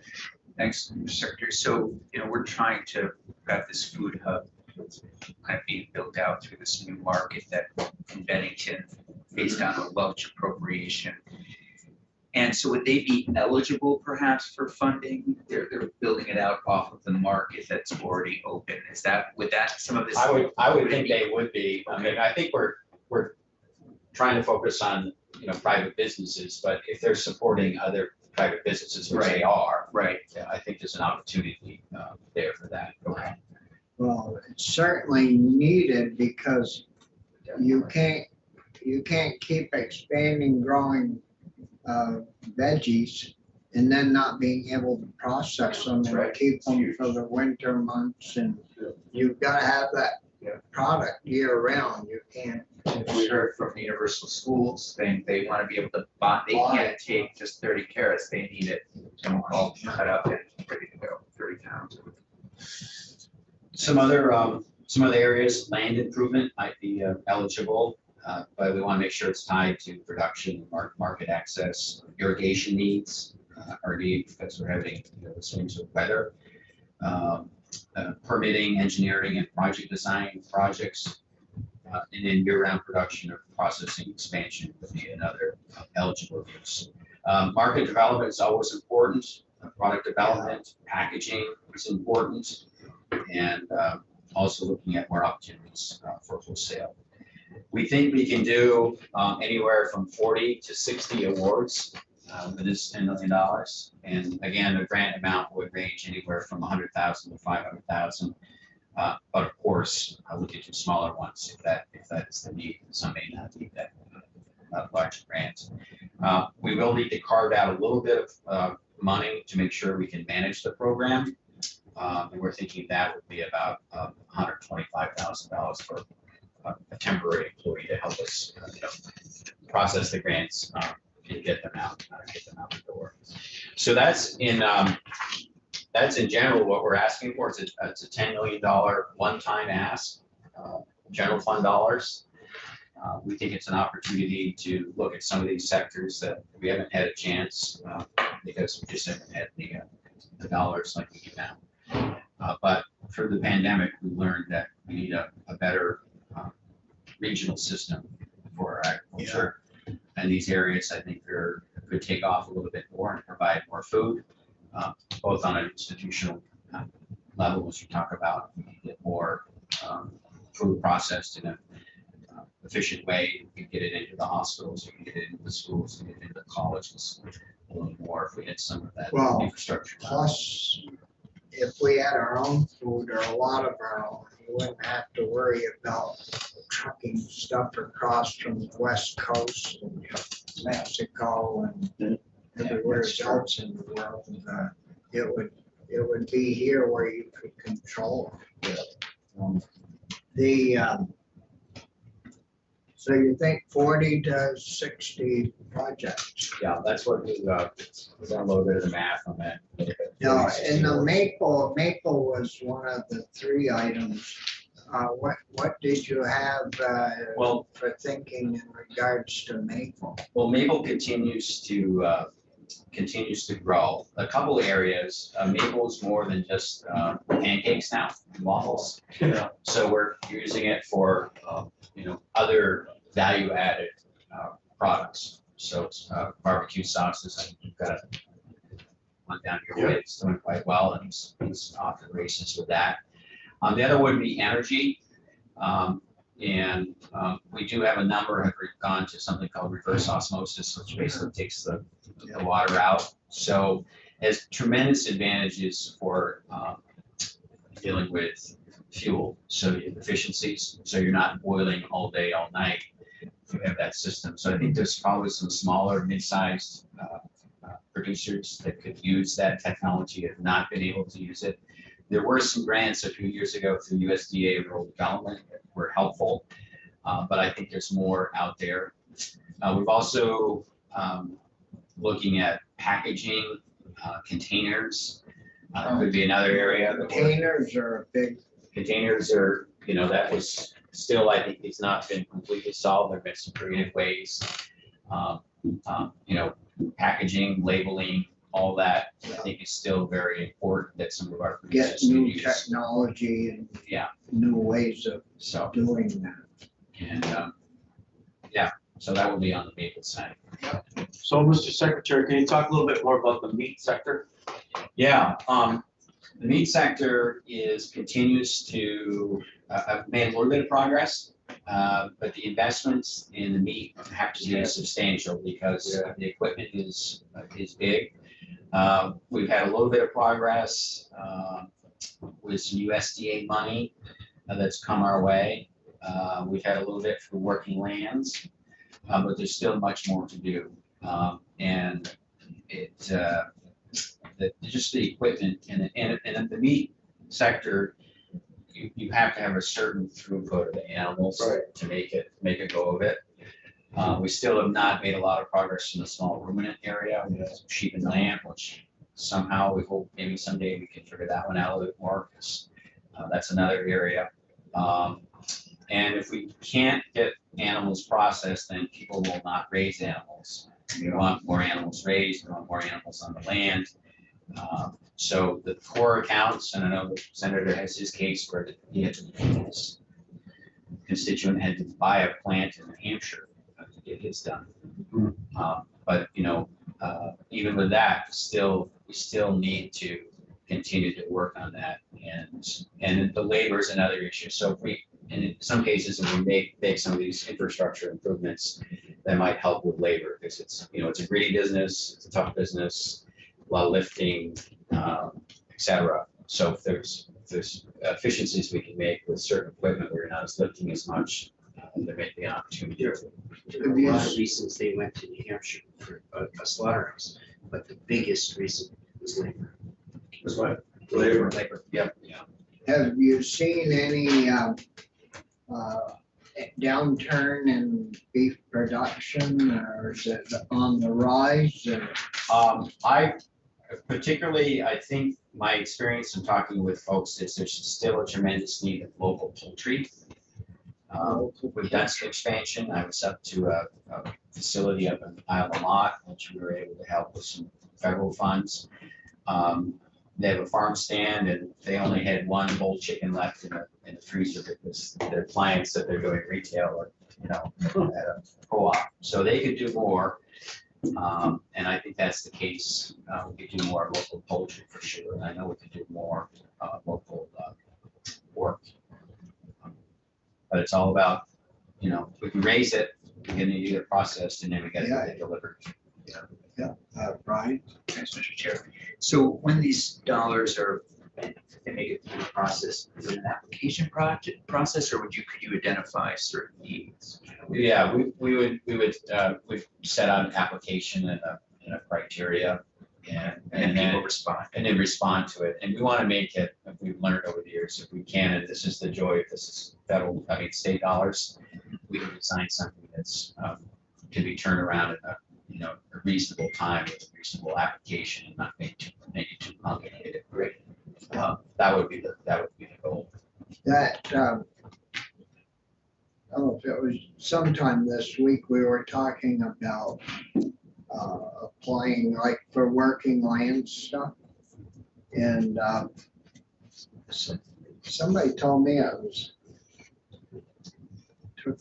Thanks, Mr. Secretary. So, you know, we're trying to, got this food hub kind of being built out through this new market that in Bennington, based on a Welch appropriation. And so would they be eligible perhaps for funding? They're building it out off of the market that's already open. Is that, would that, some of this? I would think they would be. I mean, I think we're trying to focus on, you know, private businesses, but if they're supporting other private businesses, which they are, Right. yeah, I think there's an opportunity there for that. Okay. well, it's certainly needed because you can't keep expanding growing veggies and then not being able to process them That's and right. keep them Huge. for the winter months. And you've got to have that product year round. You can't. We heard from the Universal Schools, they want to be able to buy, they can't take just 30 carrots, they need it all cut up and ready to go, 30 pounds. Some other areas, land improvement might be eligible, but we want to make sure it's tied to production, market access, irrigation needs are needed because we're having, you know, the swings of weather. Permitting, engineering, and project design projects, and then year-round production or processing expansion would be another eligible use. Market development is always important. Product development, packaging is important, and also looking at more opportunities for wholesale. We think we can do anywhere from 40 to 60 awards with this $10 million. And again, the grant amount would range anywhere from 100,000 to 500,000. But of course, we'll get to smaller ones if that is the need. Some may not need that large grant. We will need to carve out a little bit of money to make sure we can manage the program. And we're thinking that would be about $125,000 for a temporary employee to help us, you know, process the grants and get them out the door. So that's in general what we're asking for. It's a $10 million one-time ask, general fund dollars. We think it's an opportunity to look at some of these sectors that we haven't had a chance because we just haven't had the dollars like we do now. But through the pandemic, we learned that we need a better regional system for our agriculture. And these areas, I think, could take off a little bit more and provide more food, both on an institutional level, as you talk about, get more food processed in an efficient way. You can get it into the hospitals, you can get it into the schools, you can get it into the colleges a little more if we had some of that infrastructure. Plus, if we had our own food or a lot of our own, you wouldn't have to worry about trucking stuff across from the West Coast and Mexico and everywhere else in the world. It would be here where you could control it. So you think 40 to 60 projects? Yeah, that's what we've done a little bit of the math on that. No, and the maple was one of the three items. What did you have for thinking in regards to maple? Well, maple continues to grow. A couple areas, maple is more than just pancakes now, and waffles. Yeah. So we're using it for other value-added products. So it's barbecue sauces. I think you've got one down your way. It's doing quite well, and he's off the races with that. The other would be energy. And we do have a number have gone to something called reverse osmosis, which basically takes the water out. So has tremendous advantages for dealing with fuel, so efficiencies. So you're not boiling all day, all night. You have that system. So I think there's probably some smaller, mid-sized producers that could use that technology, have not been able to use it. There were some grants a few years ago through USDA Rural Development that were helpful, but I think there's more out there. We've also looking at packaging, containers, could be another area. Containers are a big, Containers are, that was still, I think it's not been completely solved. There've been some creative ways. Packaging, labeling, all that, I think is still very important that some of our get producers can new use. technology and Yeah, new ways of so, doing that. and, so that will be on the maple side. So, Mr. Secretary, can you talk a little bit more about the meat sector? Yeah, the meat sector continues to, I've made a little bit of progress, but the investments in the meat have to be substantial because the equipment is big. We've had a little bit of progress with some USDA money that's come our way. We've had a little bit for working lands, but there's still much more to do. And just the equipment and the meat sector, you have to have a certain throughput of the animals to make it go of it. We still have not made a lot of progress in the small ruminant area with sheep and lamb, which somehow we hope maybe someday we can figure that one out a little bit more, because that's another area. And if we can't get animals processed, then people will not raise animals. We want more animals raised, we want more animals on the land. So the core accounts, and I know the senator has his case where his constituent had to buy a plant in New Hampshire to get his done. But even with that, we still need to continue to work on that, and the labor is another issue. So if we, and in some cases, if we make some of these infrastructure improvements, that might help with labor, because it's a gritty business, it's a tough business, a lot of lifting, et cetera. So if there's efficiencies we can make with certain equipment, we're not as lifting as much, there may be an opportunity. There are a lot of reasons they went to New Hampshire for a slaughterhouse, but the biggest reason was labor. That's right. Labor, yep. Have you seen any downturn in beef production, or is it on the rise? I think my experience in talking with folks is there's still a tremendous need of local poultry. We've done some expansion. I was up to a facility up in Isle of Mott, which we were able to help with some federal funds. They have a farm stand, and they only had one whole chicken left in the freezer because their clients that they're doing retail or at a co-op, so they could do more. And I think that's the case. We could do more local poultry for sure. And I know we could do more local pork. But it's all about, we can raise it, we're gonna get it processed, and then we gotta get it delivered. Brian? Thanks, Mr. Chair. So when these dollars are, they make it through the process, is it an application process, or could you identify certain needs? Yeah, we've set out an application and a criteria, and And then people respond. and then respond to it. And we want to make it, we've learned over the years, if we can, and this is the joy, if this is state dollars, we can design something that's can be turned around in a reasonable time with a reasonable application and not make it too complicated. Great. That would be the goal. That, I don't know if it was sometime this week, we were talking about applying like for working land stuff. And somebody told me it took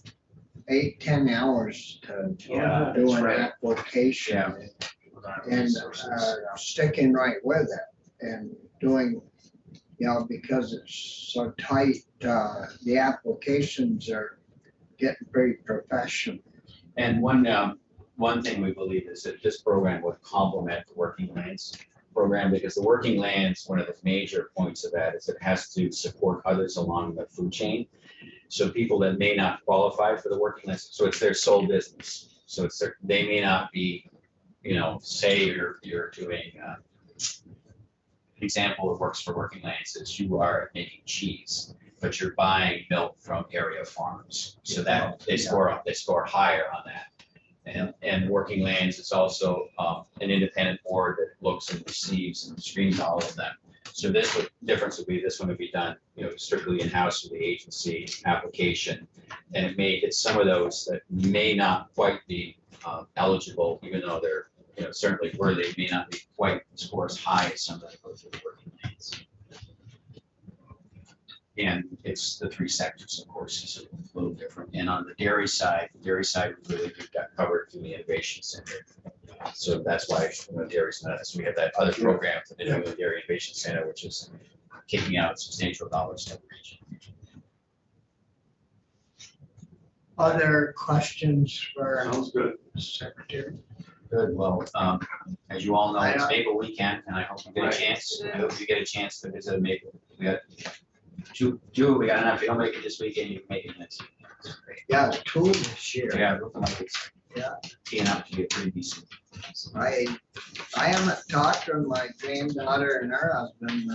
8-10 hours to do that's an right. application. And sticking right with it and doing, because it's so tight, the applications are getting pretty professional. And one thing we believe is that this program would complement the Working Lands program, because the Working Lands, one of the major points of that is it has to support others along the food chain. So people that may not qualify for the Working Lands, so it's their sole business. So it's they may not be, say you're doing, example that works for Working Lands is you are making cheese, but you're buying milk from area farms. So that they score higher on that. And Working Lands is also an independent board that looks and receives and screens all of them. So difference would be this one would be done, strictly in-house with the agency application. And it may hit some of those that may not quite be eligible, even though they're certainly worthy, may not be quite score as high as some that go through the Working Lands. And it's the three sectors, of course, is a little different. And on the dairy side, we really got covered through the Innovation Center. So that's why dairy's not, so we have that other program for the New Dairy Innovation Center, which is kicking out substantial dollars to the region. Other questions for Sounds good. Secretary? Good, well, as you all know, it's Maple Weekend, and I hope you get a chance, I hope you get a chance to visit Maple. We got June, we got enough, if you don't make it this weekend, you can make it next weekend. Yeah, two this year. Yeah, looking like it's teeing up to be a pretty decent. I haven't talked to my granddaughter and her husband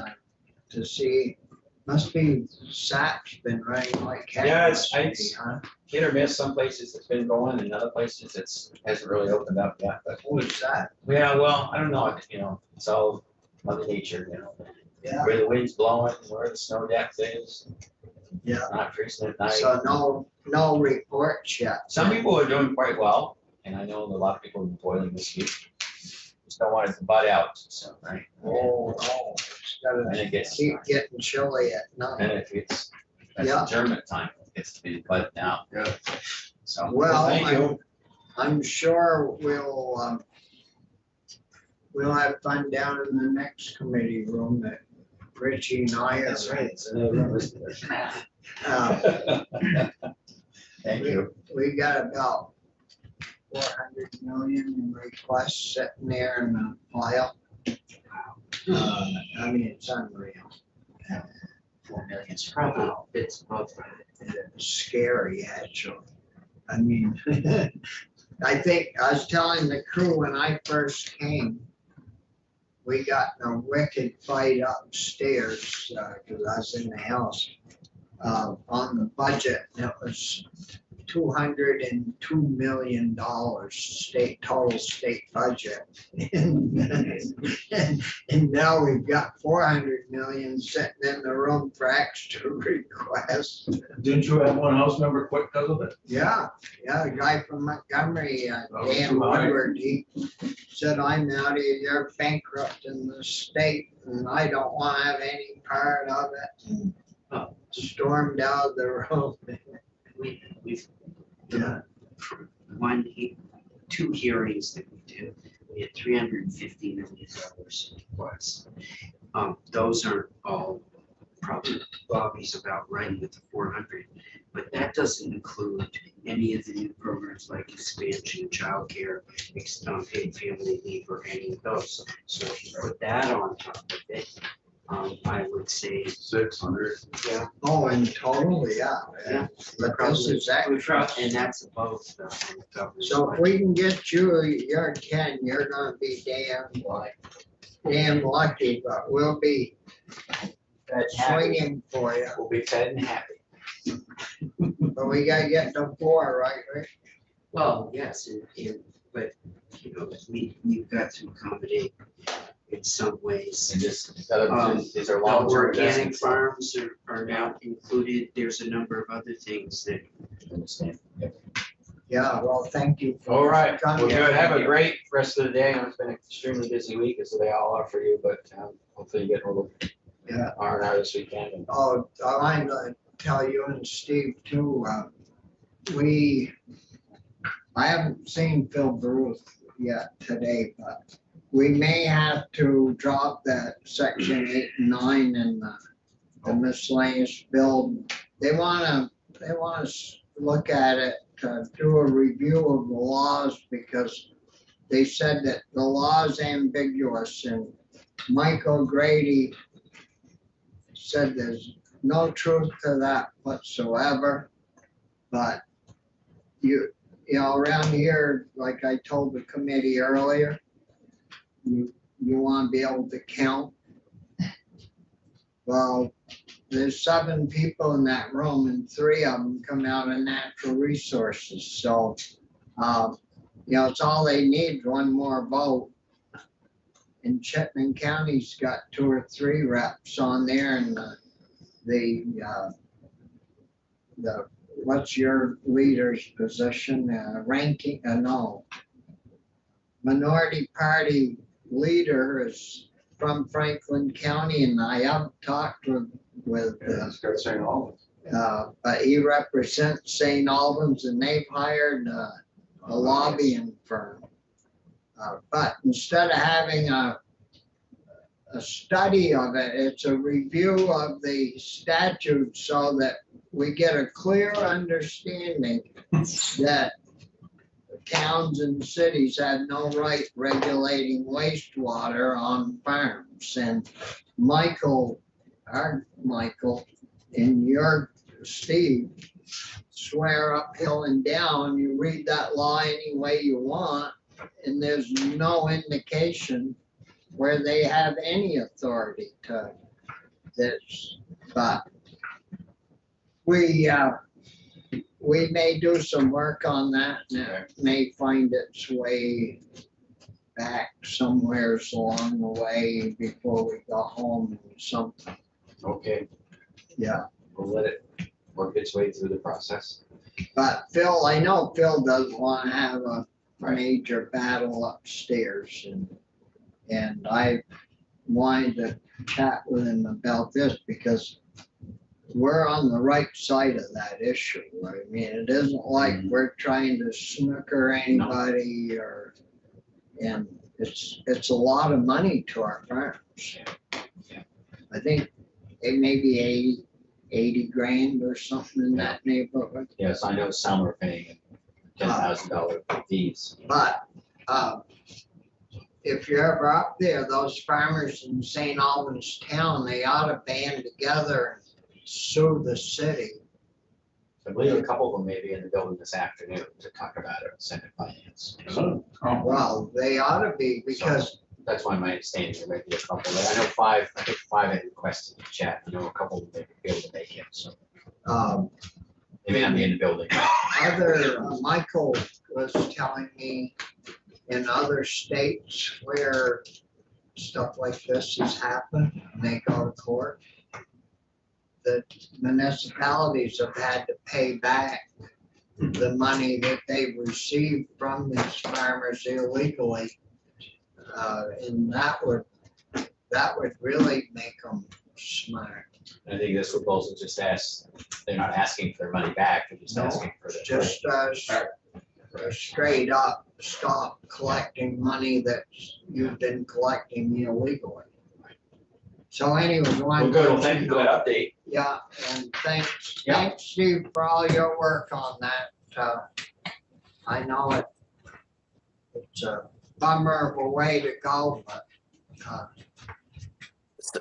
to see, must be SAP's been running like heck. Yeah, it's huh? hit or miss. Some places it's been going, and other places it hasn't really opened up yet. But Who's that? yeah, well, I don't know. It's all Mother Nature. Yeah. Where the wind's blowing, where the snow depth is. Yeah. Not freezing at night. So no reports yet. Some people are doing quite well, and I know a lot of people have been boiling this week. Just don't want it to bud out. So right. Oh, no. It's And gotta it gets keep getting chilly at and night. it gets that's Yeah. the German time. It's to be budded now. Yeah. So Well, thank you. I'm sure we'll have fun down in the next committee room that Richie and I are. That's right. It's another room, isn't it? Thank you. We got about 400 million in requests sitting there in the file. I mean, it's unreal. 4 million. It's probably, it's above that. It's scary, actually. I mean, I think, I was telling the crew when I first came, we got in a wicked fight upstairs, because I was in the house, on the budget. It was $202 million total state budget. And now we've got 400 million sitting in the room for extra requests. Didn't you have one house member quit because of it? Yeah, the guy from Montgomery, was Dan too high. Woodward, he said, I'm out of here, bankrupt in the state, and I don't want to have any part of it. Stormed out of the room. We've Yeah. from two hearings that we did, we had $350 million plus. Those aren't all probably Bobby's about right with the 400, but that doesn't include any of the new programs like expansion, childcare, paid family leave, or any of those. So if you put that on top of it, I would say 600. yeah. Oh, in total, yeah. Yeah. But this is extra. And that's above the governor's So if budget. we can get you your 10, you're gonna be damn lucky, but we'll be swinging for you. We'll be fed and happy. But we gotta get to 4, right, Rick? Well, yes, but we've got to accommodate in some ways. And these are The long-term organic investments. farms are now included. There's a number of other things that Understand. Yep. Yeah, well, thank you. for All right, coming. well, good. Have a great rest of the day. It's been an extremely busy week, as they all are for you, but hopefully you get a little R&R this weekend. And Oh, I wanted to tell you and Steve too, I haven't seen Phil Bruce yet today, but we may have to drop that section 8 and 9 in the miscellaneous bill. They wanna look at it, do a review of the laws, because they said that the law is ambiguous, and Michael Grady said there's no truth to that whatsoever. But you know, around here, like I told the committee earlier, you want to be able to count. Well, there's 7 people in that room, and 3 of them come out of natural resources. So, you know, it's all they need, one more vote. And Chittenden County's got 2 or 3 reps on there, and the what's your leader's position? Ranking? No. Minority Party leader is from Franklin County, and I have talked with but he represents St. Albans, and they've hired a lobbying firm. But instead of having a study of it, it's a review of the statute so that we get a clear understanding that towns and cities have no right regulating wastewater on farms. And Michael, our Michael, and your Steve swear uphill and down. You read that law any way you want, and there's no indication where they have any authority to this. But we may do some work on that, and it may find its way back somewhere along the way before we go home or something. Okay, Yeah. we'll let it work its way through the process. But Phil, I know Phil doesn't want to have a major battle upstairs, and I wanted to chat with him about this because we're on the right side of that issue. I mean, it isn't like we're trying to snooker anybody and it's a lot of money to our farms. I think it may be 80 grand or something in that neighborhood. Yes, I know some are paying $10,000 fees. But if you're ever up there, those farmers in St. Albans town, they ought to band together and sue the city. I believe a couple of them may be in the building this afternoon to talk about it, Senate Finance. Well, they ought to be, because That's why my understanding there might be a couple. I know 5, I think 5 had requested to chat. I know a couple of them may be able to make it, so they may not be in the building. Michael was telling me in other states where stuff like this has happened, and they go to court, the municipalities have had to pay back the money that they received from these farmers illegally. And that would really make them smart. I think this proposal just asks, they're not asking for their money back, they're just asking for the. Just straight up stop collecting money that you've been collecting illegally. So anyway, Well, good, well, thank you for that update. Yeah, and thanks, Steve, for all your work on that. I know it's a bummer of a way to go, but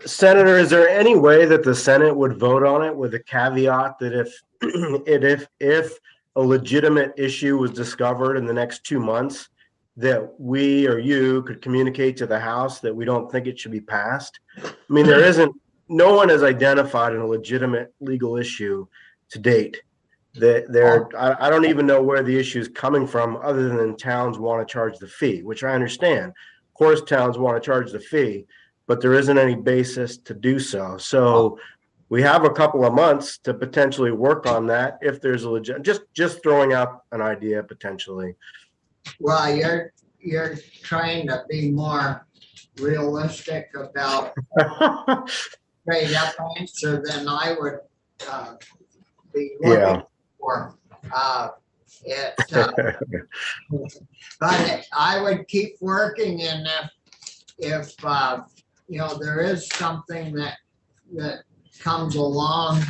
Senator, is there any way that the Senate would vote on it with a caveat that if a legitimate issue was discovered in the next 2 months, that we or you could communicate to the House that we don't think it should be passed? I mean, no one has identified a legitimate legal issue to date. I don't even know where the issue is coming from, other than towns want to charge the fee, which I understand. Of course, towns want to charge the fee, but there isn't any basis to do so. So we have a couple of months to potentially work on that if there's a just throwing out an idea potentially. well, you're trying to be more realistic about straight up answer than I would be looking for. But I would keep working, and if you know, there is something that comes along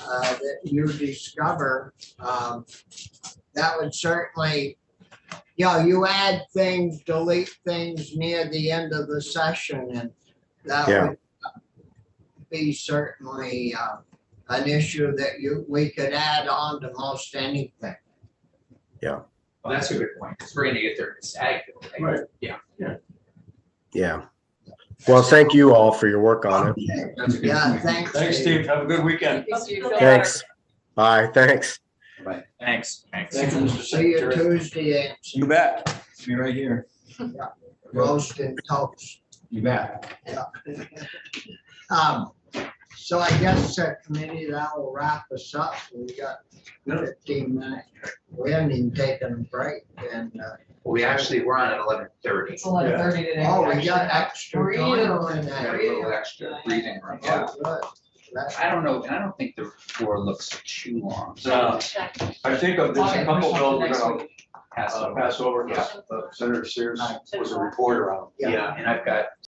that you discover, that would certainly, you add things, delete things near the end of the session, and that Yeah. would be certainly an issue that we could add on to most anything. Well, that's a good point, because we're gonna get there in SAG. Right. Yeah. Yeah. Well, thank you all for your work on it. Okay. That's a good Yeah, point. thanks. Thanks, Steve. Have a good weekend. Thanks. Bye, thanks. Bye. Thanks. Thank you, Mr. See you Secretary. Tuesday, and You bet. Be right here. roast and toast. You bet. So I guess committee, that will wrap us up. We got 15 minutes. We haven't even taken a break, and We actually, we're on at 11:30. It's 11:30 today. oh, we actually. got extra Breathe time a on little, Got a that. little extra breathing room. Yeah. Oh, good. That's- I don't know, and I don't think the floor looks too long. No, I think of, there's a couple bills we're gonna Pass over. pass over. Yeah. Senator Sears was a reporter on. Yeah. Yeah, and I've got